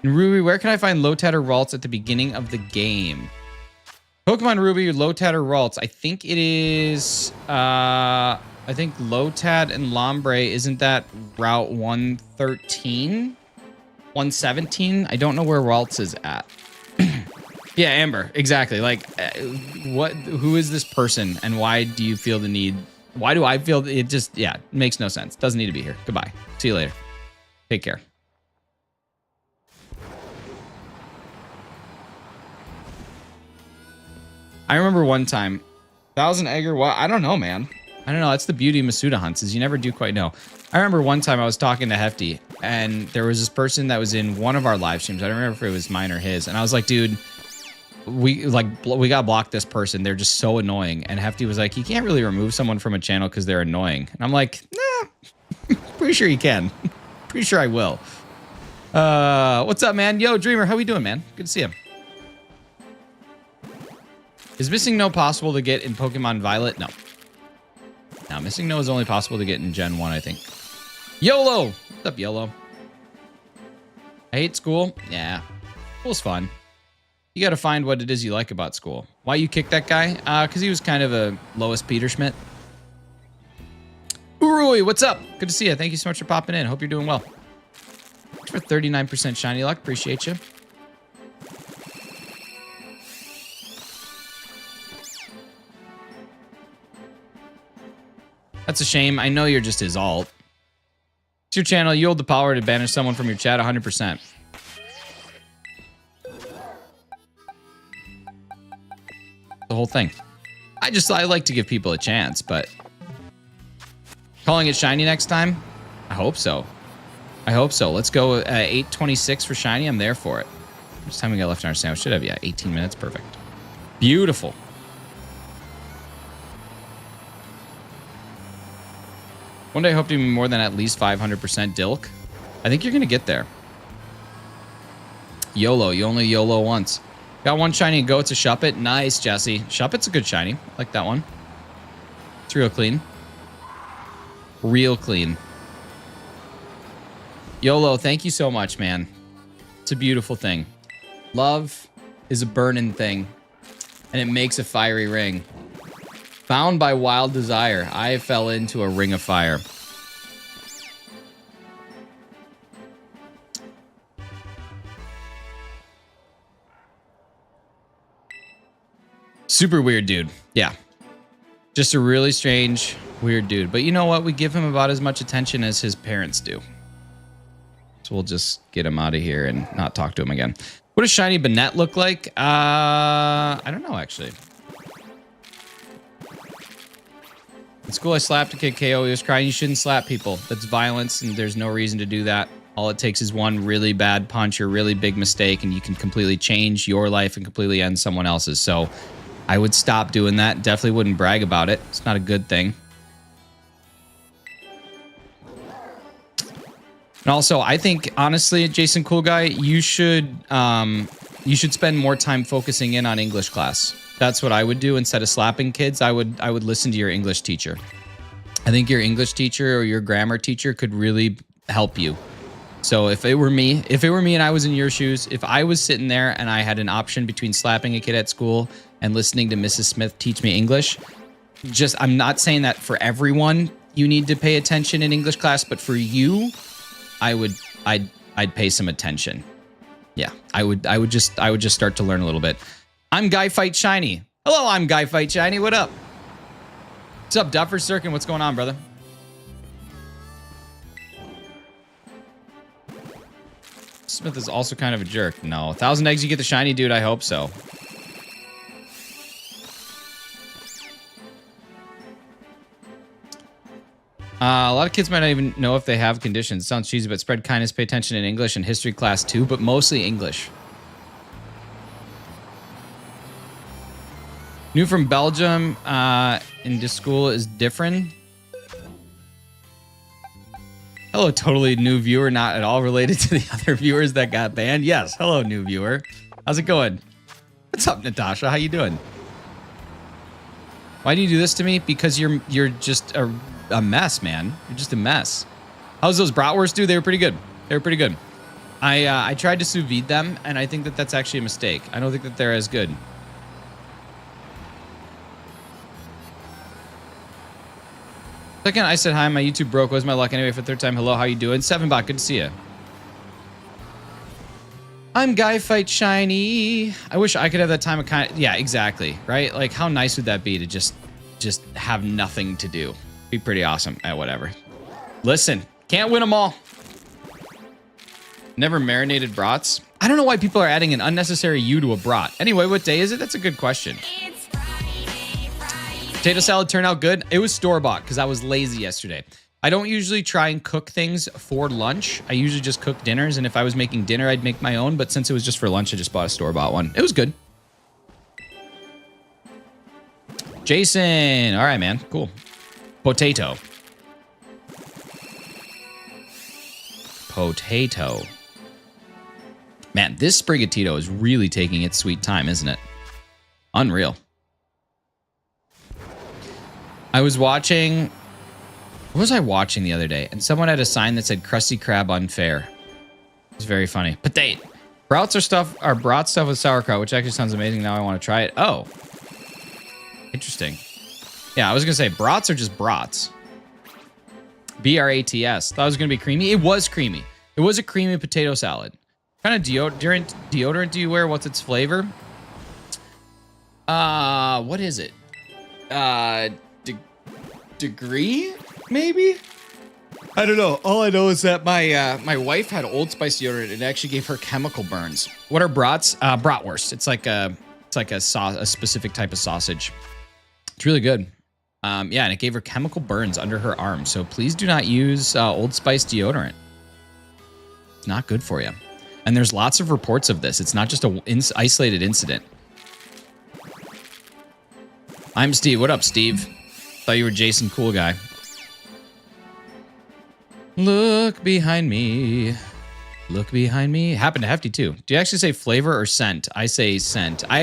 Speaker 1: And Ruby, where can I find Lotad or Ralts at the beginning of the game? Pokemon Ruby or Lotad or Ralts? I think it is I think Lotad and Lombre, isn't that Route 113? 117? I don't know where Ralts is at. Yeah, Amber, exactly. Like, who is this person and why do you feel the need? Why do I feel it just, yeah, makes no sense. Doesn't need to be here. Goodbye. See you later. Take care. I remember one time, 1,000 egg or what? I don't know, man. I don't know. That's the beauty of Masuda hunts is you never do quite know. I remember one time I was talking to Hefty and there was this person that was in one of our live streams. I don't remember if it was mine or his. And I was like, dude, we got blocked this person. They're just so annoying. And Hefty was like, you can't really remove someone from a channel because they're annoying. And I'm like, nah, Pretty sure you can. Pretty sure I will. What's up, man? Yo, Dreamer, how we doing, man? Good to see you. Is missing no possible to get in Pokemon Violet? No. Now, missing no is only possible to get in Gen 1, I think. YOLO! What's up, YOLO? I hate school. Yeah. School's fun. You gotta find what it is you like about school. Why you kicked that guy? Because he was kind of a Lois Peter Schmidt. Urui, what's up? Good to see you. Thank you so much for popping in. Hope you're doing well. Thanks for 39% shiny luck. Appreciate you. That's a shame. I know you're just his alt. It's your channel. You hold the power to banish someone from your chat 100%. The whole thing. I like to give people a chance, but calling it shiny next time? I hope so. I hope so. Let's go 8:26 for shiny. I'm there for it. How much time we got left in our sandwich? Should have, yeah, 18 minutes. Perfect. Beautiful. One day I hope to be more than at least 500% Dilk. I think you're going to get there. YOLO. You only YOLO once. Got one shiny to go. It's a Shuppet. Nice, Jesse. Shuppet's a good shiny. I like that one. It's real clean. Real clean. YOLO, thank you so much, man. It's a beautiful thing. Love is a burning thing, and it makes a fiery ring. Bound by wild desire, I fell into a ring of fire. Super weird dude. Yeah. Just a really strange, weird dude. But you know what? We give him about as much attention as his parents do. So we'll just get him out of here and not talk to him again. What does Shiny Banette look like? I don't know, actually. In school, I slapped a kid KO. He was crying. You shouldn't slap people. That's violence, and there's no reason to do that. All it takes is one really bad punch or really big mistake, and you can completely change your life and completely end someone else's. So I would stop doing that. Definitely wouldn't brag about it. It's not a good thing. And also, I think, honestly, Jason Cool Guy, you should spend more time focusing in on English class. That's what I would do instead of slapping kids. I would listen to your English teacher. I think your English teacher or your grammar teacher could really help you. So if it were me and I was in your shoes, if I was sitting there and I had an option between slapping a kid at school and listening to Mrs. Smith teach me English, I'm not saying that for everyone you need to pay attention in English class, but for you, I'd pay some attention. Yeah, I would just start to learn a little bit. I'm Guy Fight Shiny. Hello, I'm Guy Fight Shiny. What up? What's up, Duffer Sirkin? What's going on, brother? Smith is also kind of a jerk. No, 1,000 eggs, you get the shiny, dude. I hope so. A lot of kids might not even know if they have conditions. Sounds cheesy, but spread kindness, pay attention in English and history class too, but mostly English. New from Belgium into school is different. Hello, totally new viewer, not at all related to the other viewers that got banned. Yes, hello, new viewer. How's it going? What's up, Natasha? How you doing? Why do you do this to me? Because you're just a mess, man. You're just a mess. How's those bratwursts, dude? They were pretty good. They were pretty good. I tried to sous vide them, and I think that that's actually a mistake. I don't think that they're as good. Second, I said hi. My YouTube broke. What's my luck anyway? For the third time, hello. How you doing? 7bot. Good to see you. I'm Guy Fight Shiny. I wish I could have that time of kind. Yeah, exactly. Right? Like, how nice would that be to just have nothing to do? Be pretty awesome at whatever. Listen, can't win them all. Never marinated brats. I don't know why people are adding an unnecessary U to a brat. Anyway, what day is it? That's a good question. Potato salad turned out good. It was store-bought because I was lazy yesterday. I don't usually try and cook things for lunch. I usually just cook dinners, and if I was making dinner, I'd make my own. But since it was just for lunch, I just bought a store-bought one. It was good. Jason. All right, man. Cool. Potato. potato. Man, this Sprigatito is really taking its sweet time, isn't it? Unreal. I was watching... What was I watching the other day? And someone had a sign that said Krusty Krab unfair. It's very funny. Potato. Brats are brat stuff with sauerkraut, which actually sounds amazing. Now I want to try it. Oh. Interesting. Yeah, I was going to say brats are just brats. B-R-A-T-S. Thought it was going to be creamy. It was creamy. It was a creamy potato salad. What kind of deodorant do you wear? What's its flavor? What is it? Degree? Maybe? I don't know. All I know is that my wife had Old Spice deodorant and it actually gave her chemical burns. What are brats? Bratwurst. It's like a specific type of sausage. It's really good. Yeah, and it gave her chemical burns under her arm. So please do not use Old Spice deodorant. It's not good for you. And there's lots of reports of this. It's not just a isolated incident. I'm Steve. What up, Steve? Thought you were Jason, cool guy. Look behind me. Look behind me. Happened to Hefty too. Do you actually say flavor or scent? I say scent. I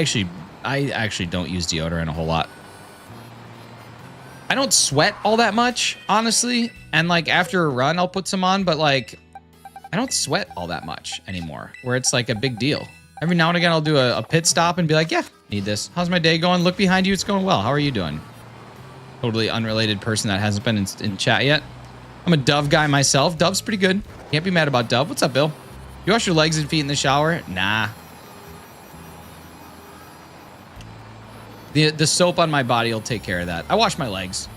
Speaker 1: actually don't use deodorant a whole lot. I don't sweat all that much, honestly. And like after a run, I'll put some on, but like I don't sweat all that much anymore, where it's like a big deal. Every now and again, I'll do a pit stop and be like, yeah, need this. How's my day going? Look behind you. It's going well. How are you doing? Totally unrelated person that hasn't been in chat yet. I'm a Dove guy myself. Dove's pretty good. Can't be mad about Dove. What's up, Bill? You wash your legs and feet in the shower? Nah. The soap on my body will take care of that. I wash my legs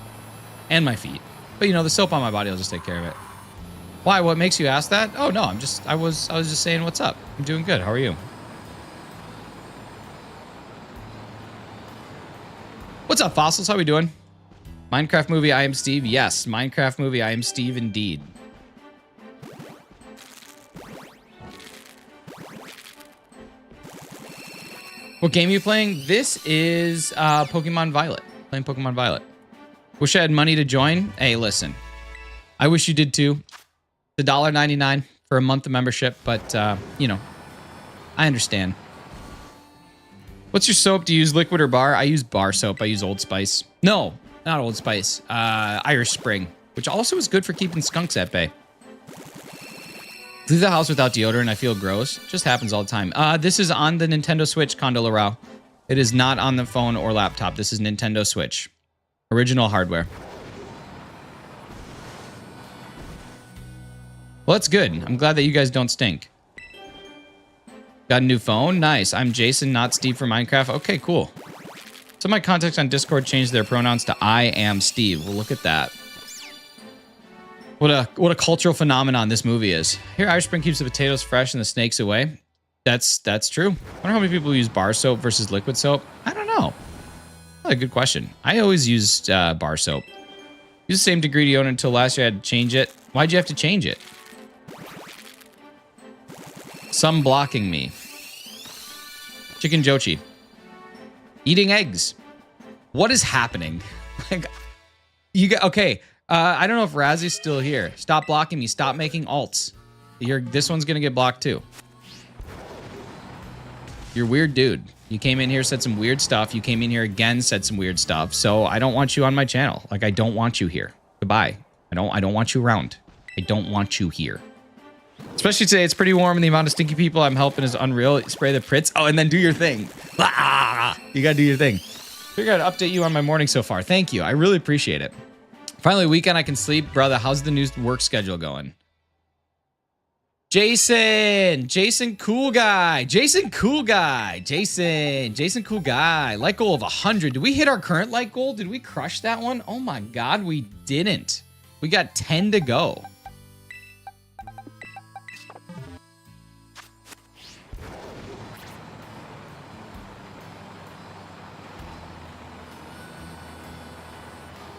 Speaker 1: and my feet. But you know, the soap on my body will just take care of it. Why? What makes you ask that? Oh no, I was just saying what's up. I'm doing good. How are you? What's up, Fossils? How we doing? Minecraft movie, I am Steve. Yes, Minecraft movie, I am Steve indeed. What game are you playing? This is Pokemon Violet. Playing Pokemon Violet. Wish I had money to join. Hey, listen. I wish you did too. It's $1.99 for a month of membership, but you know, I understand. What's your soap? Do you use liquid or bar? I use bar soap. I use Old Spice. No, not Old Spice. Irish Spring, which also is good for keeping skunks at bay. Leave the house without deodorant. I feel gross. Just happens all the time. This is on the Nintendo Switch, Kondo Larao. It is not on the phone or laptop. This is Nintendo Switch. Original hardware. Well, that's good. I'm glad that you guys don't stink. Got a new phone? Nice. I'm Jason, not Steve from Minecraft. Okay, cool. Some of my contacts on Discord changed their pronouns to I am Steve. Well, look at that. What a cultural phenomenon this movie is. Here, Irish Spring keeps the potatoes fresh and the snakes away. That's true. I wonder how many people use bar soap versus liquid soap. I don't know. That's a good question. I always used bar soap. Used the same degree deodorant until last year I had to change it. Why'd you have to change it? Some blocking me. Chicken Jochi. Eating eggs. What is happening? Like, you got okay. I don't know if Razzy's still here. Stop blocking me. Stop making alts. This one's gonna get blocked too. You're a weird dude. You came in here, said some weird stuff. You came in here again, said some weird stuff. So I don't want you on my channel. Like, I don't want you here. Goodbye. I don't want you around. I don't want you here. Especially today, it's pretty warm and the amount of stinky people I'm helping is unreal. Spray the Pritz. Oh, and then do your thing. Ah, you gotta do your thing. Figured I'd update you on my morning so far. Thank you. I really appreciate it. Finally, weekend I can sleep. Brother, how's the new work schedule going? Jason, cool guy. Jason, cool guy. Jason, cool guy. Like goal of 100. Did we hit our current like goal? Did we crush that one? Oh my God, we didn't. We got 10 to go.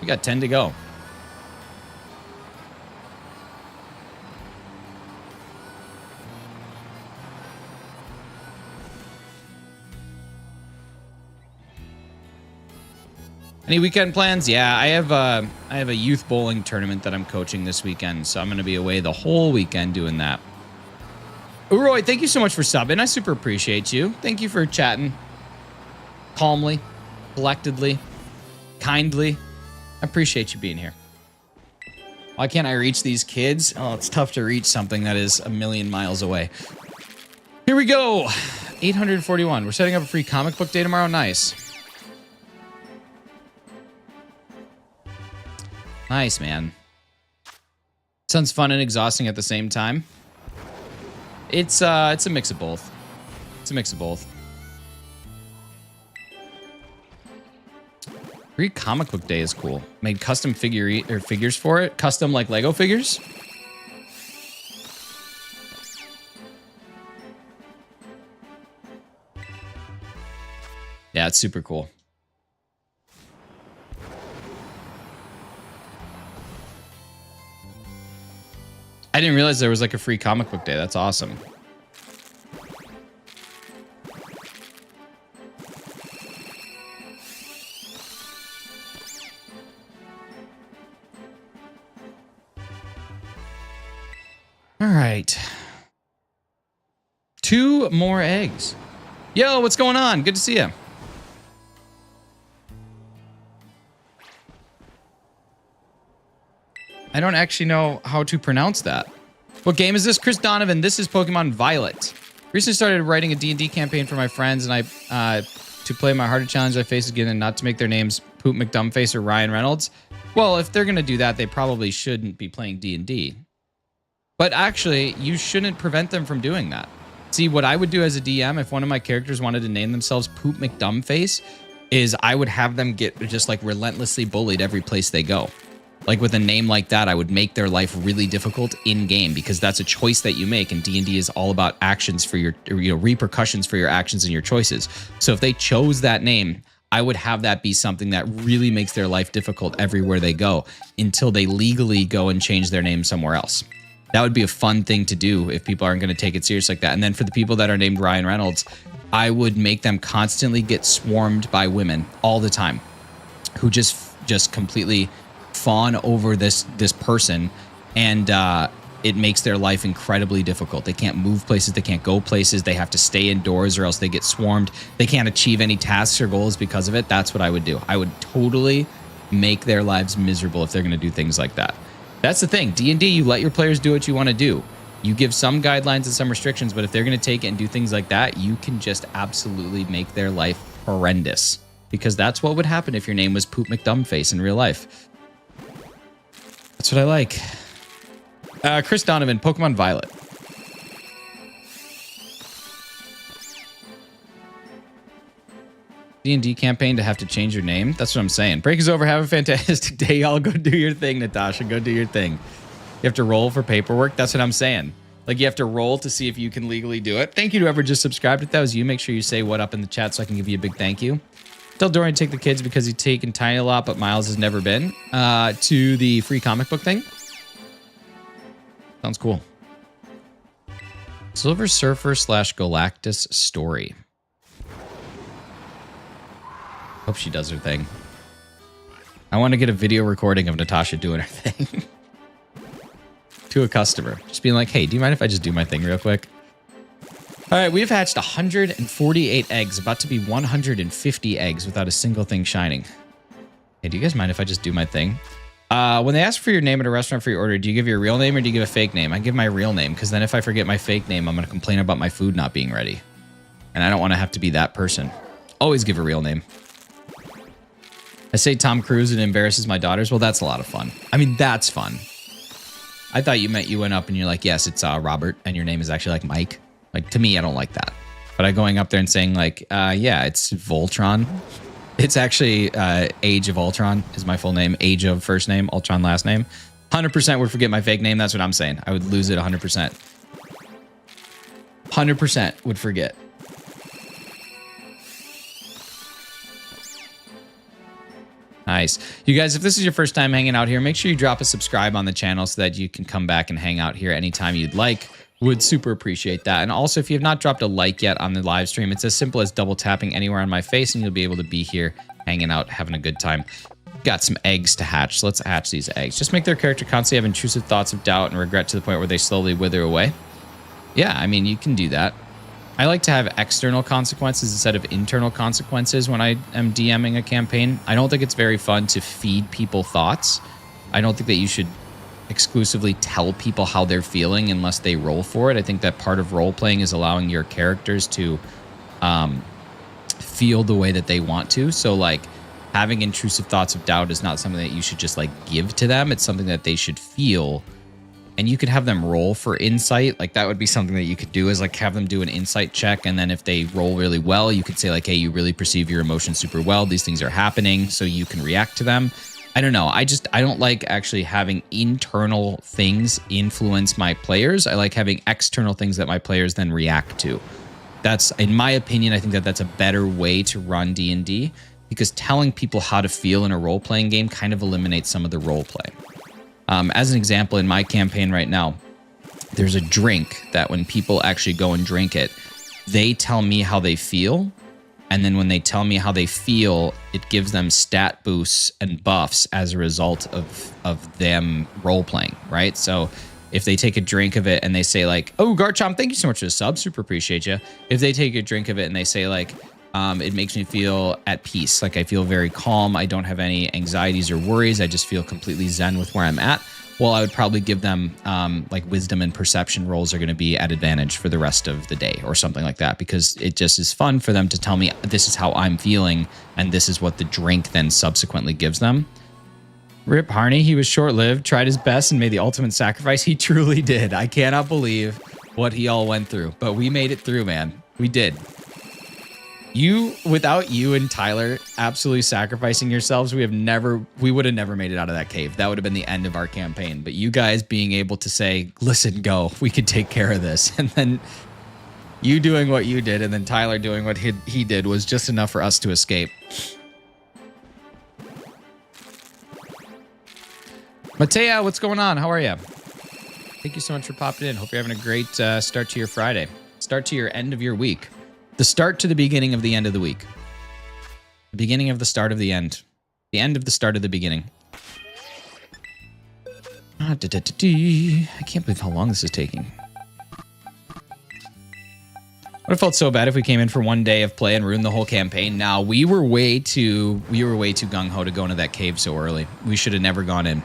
Speaker 1: We got 10 to go. Any weekend plans? Yeah, I have a youth bowling tournament that I'm coaching this weekend, so I'm going to be away the whole weekend doing that. Uroy, thank you so much for subbing. I super appreciate you. Thank you for chatting calmly, collectedly, kindly. I appreciate you being here. Why can't I reach these kids? Oh, it's tough to reach something that is a million miles away. Here we go. 841. We're setting up a free comic book day tomorrow. Nice. Nice, man. Sounds fun and exhausting at the same time. It's a mix of both. It's a mix of both. Free comic book day is cool. Made custom figures for it. Custom like Lego figures. Yeah, it's super cool. I didn't realize there was like a free comic book day. That's awesome. All right. 2 more eggs. Yo, what's going on? Good to see you. I don't actually know how to pronounce that. What game is this? Chris Donovan. This is Pokemon Violet. Recently started writing a D&D campaign for my friends, and to play my harder challenge I face again and not to make their names Poop McDumbface or Ryan Reynolds. Well, if they're going to do that, they probably shouldn't be playing D&D. But actually, you shouldn't prevent them from doing that. See, what I would do as a DM if one of my characters wanted to name themselves Poop McDumbface is I would have them get just like relentlessly bullied every place they go. Like with a name like that, I would make their life really difficult in game because that's a choice that you make, and D&D is all about actions for your, repercussions for your actions and your choices. So if they chose that name, I would have that be something that really makes their life difficult everywhere they go until they legally go and change their name somewhere else. That would be a fun thing to do if people aren't going to take it serious like that. And then for the people that are named Ryan Reynolds, I would make them constantly get swarmed by women all the time who just completely fawn over this person, and it makes their life incredibly difficult. They can't move places, they can't go places, they have to stay indoors or else they get swarmed. They can't achieve any tasks or goals because of it. That's what I would do. I would totally make their lives miserable if they're going to do things like that. That's the thing. D&D, you let your players do what you want to do. You give some guidelines and some restrictions, but if they're going to take it and do things like that, you can just absolutely make their life horrendous. Because that's what would happen if your name was Poop McDumbface in real life. That's what I like. Chris Donovan, Pokemon Violet. D&D campaign to have to change your name? That's what I'm saying. Break is over. Have a fantastic day. Y'all go do your thing, Natasha. Go do your thing. You have to roll for paperwork? That's what I'm saying. Like, you have to roll to see if you can legally do it. Thank you to whoever just subscribed. If that was you, make sure you say what up in the chat so I can give you a big thank you. Tell Dorian to take the kids because he's taken Tiny a lot, but Miles has never been. To the free comic book thing. Sounds cool. Silver Surfer / Galactus story. Hope she does her thing. I want to get a video recording of Natasha doing her thing. To a customer. Just being like, hey, do you mind if I just do my thing real quick? All right, we've hatched 148 eggs, about to be 150 eggs without a single thing shining. Hey, do you guys mind if I just do my thing? When they ask for your name at a restaurant for your order, do you give your real name or do you give a fake name? I give my real name, because then if I forget my fake name, I'm going to complain about my food not being ready. And I don't want to have to be that person. Always give a real name. I say Tom Cruise and it embarrasses my daughters. Well, that's a lot of fun. I mean, that's fun. I thought you meant you went up and you're like, yes, it's Robert, and your name is actually like Mike. Like, to me, I don't like that. But I going up there and saying like, yeah, it's Voltron. It's actually Age of Ultron is my full name. Age of first name, Ultron last name. 100% would forget my fake name. That's what I'm saying. I would lose it 100%. 100% would forget. Nice. You guys, if this is your first time hanging out here, make sure you drop a subscribe on the channel so that you can come back and hang out here anytime you'd like. Would super appreciate that. And also, if you have not dropped a like yet on the live stream, it's as simple as double tapping anywhere on my face and you'll be able to be here hanging out, having a good time. Got some eggs to hatch. So let's hatch these eggs. Just make their character constantly have intrusive thoughts of doubt and regret to the point where they slowly wither away. Yeah, I mean, you can do that. I like to have external consequences instead of internal consequences when I am DMing a campaign. I don't think it's very fun to feed people thoughts. I don't think that you should exclusively tell people how they're feeling unless they roll for it. I think that part of role playing is allowing your characters to feel the way that they want to. So like having intrusive thoughts of doubt is not something that you should just like give to them. It's something that they should feel. And you could have them roll for insight. Like that would be something that you could do, is like have them do an insight check. And then if they roll really well, you could say like, hey, you really perceive your emotions super well. These things are happening, so you can react to them. I don't know. I don't like actually having internal things influence my players. I like having external things that my players then react to. That's, in my opinion, I think that that's a better way to run D&D, because telling people how to feel in a role-playing game kind of eliminates some of the role play. As an example, in my campaign right now, there's a drink that when people actually go and drink it, they tell me how they feel. And then when they tell me how they feel, it gives them stat boosts and buffs as a result of them role-playing, right? So if they take a drink of it and they say like, oh, Garchomp, thank you so much for the sub. Super appreciate you. If they take a drink of it and they say like, it makes me feel at peace. Like I feel very calm. I don't have any anxieties or worries. I just feel completely zen with where I'm at. Well, I would probably give them like wisdom and perception rolls are going to be at advantage for the rest of the day or something like that, because it just is fun for them to tell me this is how I'm feeling and this is what the drink then subsequently gives them. Rip Harney, he was short-lived, tried his best and made the ultimate sacrifice. He truly did. I cannot believe what he all went through, but we made it through, man. We did. Without you and Tyler absolutely sacrificing yourselves, we would have never made it out of that cave. That would have been the end of our campaign. But you guys being able to say, listen, go, we could take care of this. And then you doing what you did and then Tyler doing what he did was just enough for us to escape. Matea, what's going on? How are you? Thank you so much for popping in. Hope you're having a great start to your Friday. Start to your end of your week. The start to the beginning of the end of the week. The beginning of the start of the end. The end of the start of the beginning. I can't believe how long this is taking. Would have felt so bad if we came in for one day of play and ruined the whole campaign. Now, we were way too gung-ho to go into that cave so early. We should have never gone in.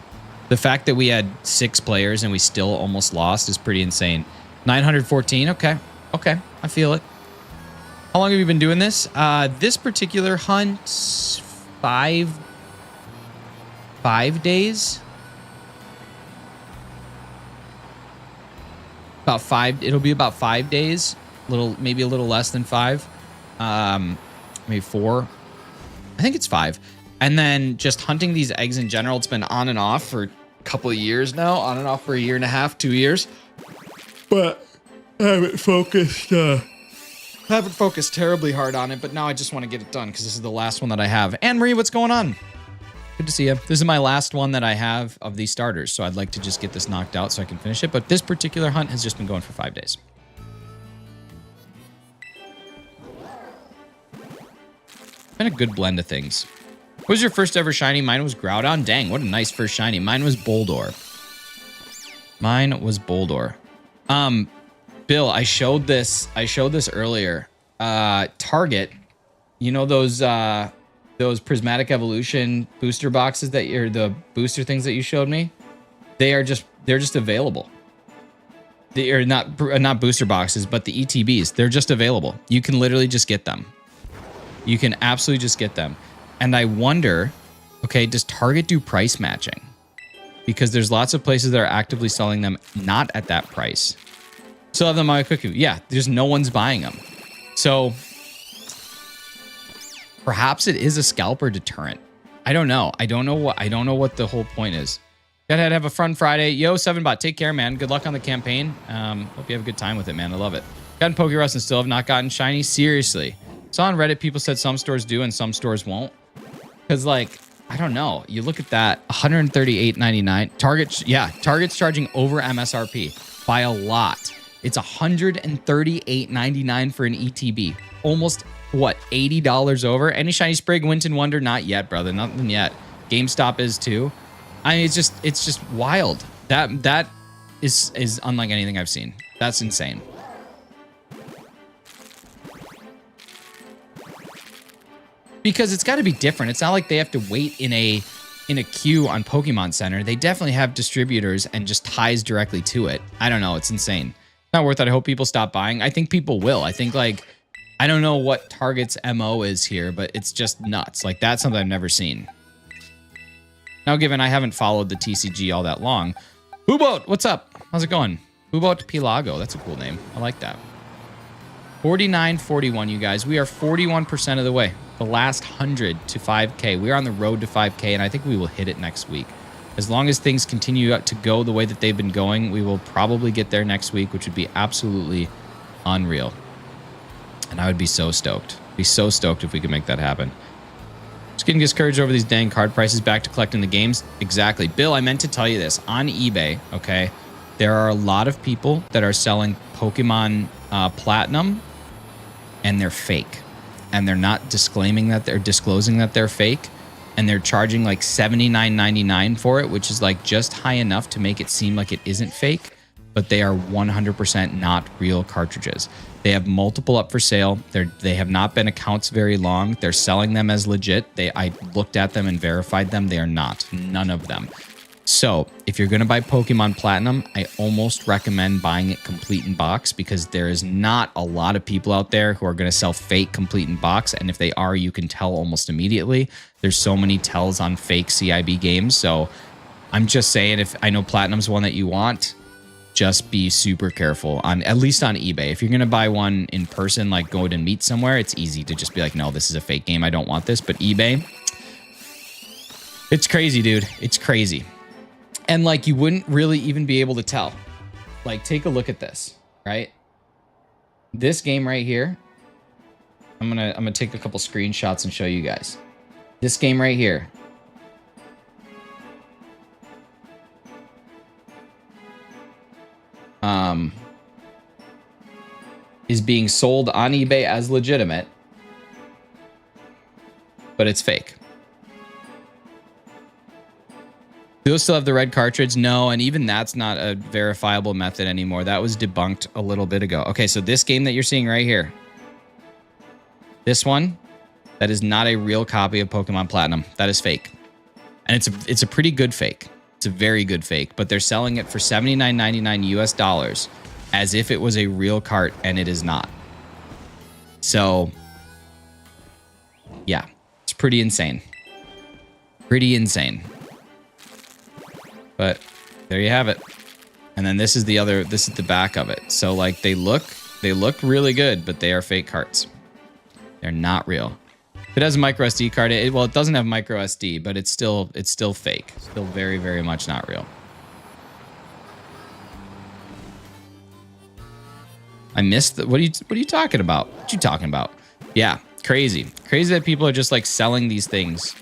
Speaker 1: The fact that we had 6 players and we still almost lost is pretty insane. 914, okay, I feel it. How long have you been doing this? This particular hunt, 5 days. About 5. It'll be about 5 days. Maybe a little less than 5. Maybe 4. I think it's 5. And then just hunting these eggs in general, it's been on and off for a couple of years now. On and off for a year and a half, 2 years. But I haven't focused terribly hard on it, but now I just want to get it done because this is the last one that I have. Anne-Marie, what's going on? Good to see you. This is my last one that I have of these starters, so I'd like to just get this knocked out so I can finish it. But this particular hunt has just been going for 5 days. Been a good blend of things. What was your first ever shiny? Mine was Groudon. Dang, what a nice first shiny. Mine was Boldor. Bill, I showed this earlier. Target, you know those prismatic evolution booster boxes the booster things that you showed me? They're just available. They are not booster boxes, but the ETBs. They're just available. You can literally just get them. You can absolutely just get them. And I wonder, okay, does Target do price matching? Because there's lots of places that are actively selling them not at that price. Still have them on my quickie. Yeah, there's no one's buying them. So perhaps it is a scalper deterrent. I don't know. I don't know what the whole point is. Gotta have a fun Friday. Yo, 7bot, take care, man. Good luck on the campaign. Hope you have a good time with it, man. I love it. Gotten Pokerust and still have not gotten shiny. Seriously. Saw on Reddit people said some stores do and some stores won't. Because like, I don't know. You look at that, $138.99. Target's charging over MSRP by a lot. It's $138.99 for an ETB. Almost, what, $80 over? Any Shiny Sprig, Winton Wonder? Not yet, brother. Nothing yet. GameStop is too. I mean, it's just wild. That is unlike anything I've seen. That's insane. Because it's got to be different. It's not like they have to wait in a queue on Pokemon Center. They definitely have distributors and just ties directly to it. I don't know. It's insane. Not worth it. I hope people stop buying. I think people will. I think, like, I don't know what Target's MO is here, but it's just nuts. Like, that's something I've never seen. Now, given I haven't followed the TCG all that long. Booboat, what's up? How's it going? Booboat Pilago. That's a cool name. I like that. 49.41, you guys. We are 41% of the way. The last 100 to 5K. We're on the road to 5K, and I think we will hit it next week. As long as things continue to go the way that they've been going, we will probably get there next week, which would be absolutely unreal. And I would be so stoked. Be so stoked if we could make that happen. Just getting discouraged over these dang card prices. Back to collecting the games. Exactly. Bill, I meant to tell you this. On eBay, okay, there are a lot of people that are selling Pokemon Platinum, and they're fake. And they're not disclosing that they're fake. And they're charging like $79.99 for it, which is like just high enough to make it seem like it isn't fake. But they are 100% not real cartridges. They have multiple up for sale. They have not been accounts very long. They're selling them as legit. I looked at them and verified them. They are not. None of them. So if you're going to buy Pokemon Platinum, I almost recommend buying it complete in box, because there is not a lot of people out there who are going to sell fake complete in box. And if they are, you can tell almost immediately. There's so many tells on fake CIB games. So I'm just saying, if I know Platinum's one that you want, just be super careful on, at least on eBay. If you're going to buy one in person, like go and meet somewhere, it's easy to just be like, no, this is a fake game. I don't want this. But eBay, it's crazy, dude. It's crazy. And like, you wouldn't really even be able to tell. Like, take a look at this, right? This game right here. I'm gonna take a couple screenshots and show you guys. This game right here. Is being sold on eBay as legitimate, but it's fake. Do those still have the red cartridge? No, and even that's not a verifiable method anymore. That was debunked a little bit ago. Okay, so this game that you're seeing right here, this one, that is not a real copy of Pokemon Platinum. That is fake. And it's a pretty good fake. It's a very good fake, but they're selling it for $79.99 US as if it was a real cart, and it is not. So, yeah, it's pretty insane. Pretty insane. But there you have it. And then this is the back of it. So like, they look really good, but they are fake carts. They're not real. If it has a micro SD card, it doesn't have micro SD, but it's still fake. Still very, very much not real. I missed what are you talking about? What you talking about? Yeah, crazy. Crazy that people are just like selling these things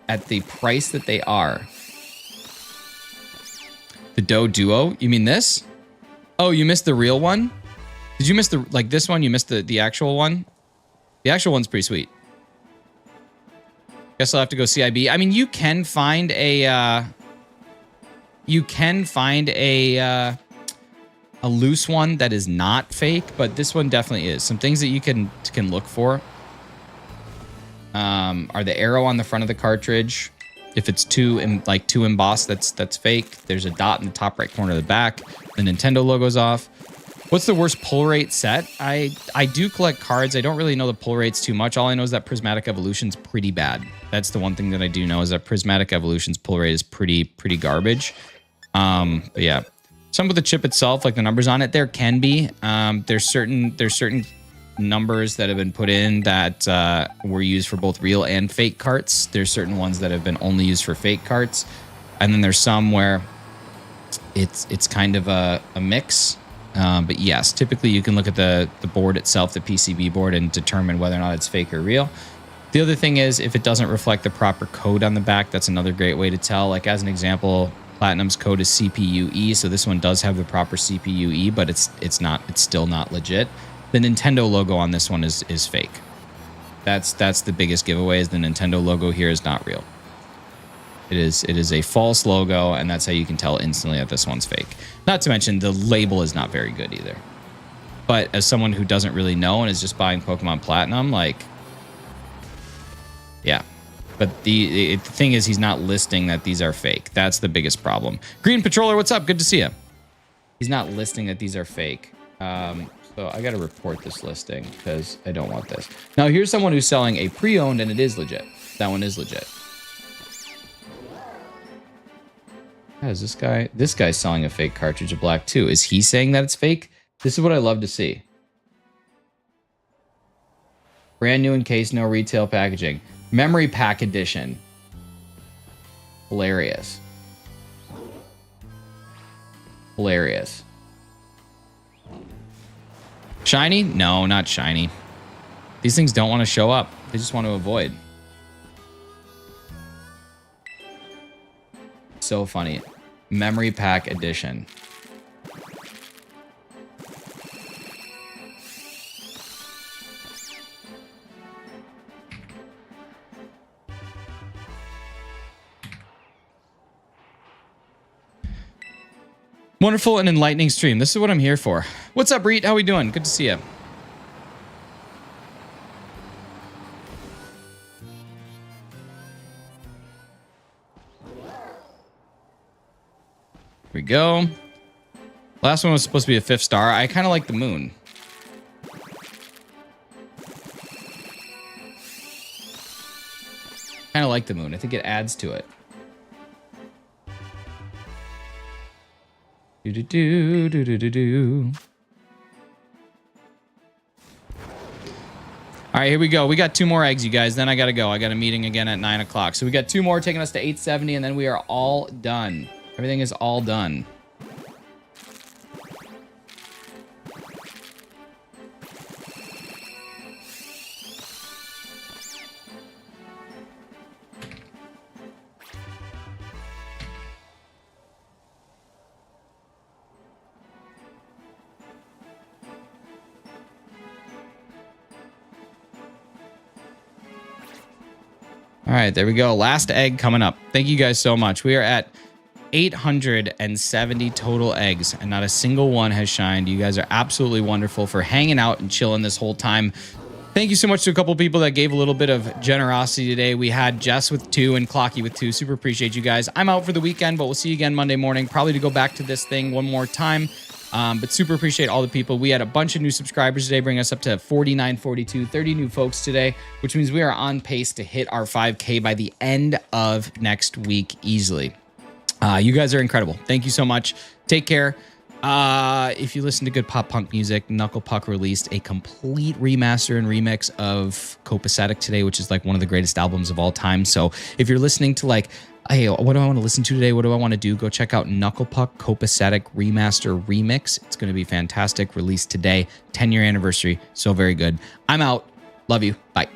Speaker 1: at the price that they are. The Doe Duo? You mean this? Oh, you missed the real one? Did you miss this one? You missed the actual one? The actual one's pretty sweet. Guess I'll have to go CIB. I mean, you can find a loose one that is not fake, but this one definitely is. Some things that you can look for are the arrow on the front of the cartridge. If it's too embossed, that's fake. There's a dot in the top right corner of the back. The Nintendo logo's off. What's the worst pull rate set? I do collect cards. I don't really know the pull rates too much. All I know is that Prismatic Evolution's pretty bad. That's the one thing that I do know, is that Prismatic Evolution's pull rate is pretty garbage. But yeah, some of the chip itself, like the numbers on it, there can be. There's certain numbers that have been put in that were used for both real and fake carts. There's certain ones that have been only used for fake carts, and then there's some where it's kind of a mix. But yes, typically you can look at the board itself, the PCB board, and determine whether or not it's fake or real. The other thing is, if it doesn't reflect the proper code on the back, that's another great way to tell. Like, as an example, Platinum's code is CPUE, so this one does have the proper CPUE, but it's still not legit. The Nintendo logo on this one is fake. That's the biggest giveaway, is the Nintendo logo here is not real. It is a false logo, and that's how you can tell instantly that this one's fake. Not to mention the label is not very good either. But as someone who doesn't really know and is just buying Pokemon Platinum, like, yeah. But the thing is, he's not listing that these are fake. That's the biggest problem. Green Patroller, what's up? Good to see you. He's not listing that these are fake. So I got to report this listing because I don't want this. Now, here's someone who's selling a pre-owned, and it is legit. That one is legit. Yeah, is this guy? This guy's selling a fake cartridge of black too. Is he saying that it's fake? This is what I love to see. Brand new in case, no retail packaging. Memory pack edition. Hilarious. Hilarious. Shiny? No, not shiny. These things don't want to show up. They just want to avoid. So funny. Memory pack edition. Wonderful and enlightening stream. This is what I'm here for. What's up, Reet? How we doing? Good to see you. Here we go. Last one was supposed to be a 5th star. I kind of like the moon. Kind of like the moon. I think it adds to it. Do. All right, here we go. We got 2 more eggs, you guys. Then I got to go. I got a meeting again at 9 o'clock. So we got 2 more taking us to 870, and then we are all done. Everything is all done. All right, there we go. Last egg coming up. Thank you guys so much. We are at 870 total eggs, and not a single one has shined. You guys are absolutely wonderful for hanging out and chilling this whole time. Thank you so much to a couple people that gave a little bit of generosity today. We had Jess with 2 and Clocky with 2. Super appreciate you guys. I'm out for the weekend, but we'll see you again Monday morning, probably to go back to this thing one more time. But super appreciate all the people. We had a bunch of new subscribers today, bring us up to 4942, 30 new folks today, which means we are on pace to hit our 5K by the end of next week easily. You guys are incredible. Thank you so much. Take care. If you listen to good pop punk music, Knuckle Puck released a complete remaster and remix of Copacetic today, which is like one of the greatest albums of all time. So if you're listening to like, hey, what do I want to listen to today? What do I want to do? Go check out Knuckle Puck Copacetic Remaster Remix. It's going to be fantastic. Released today, 10-year anniversary. So very good. I'm out. Love you. Bye.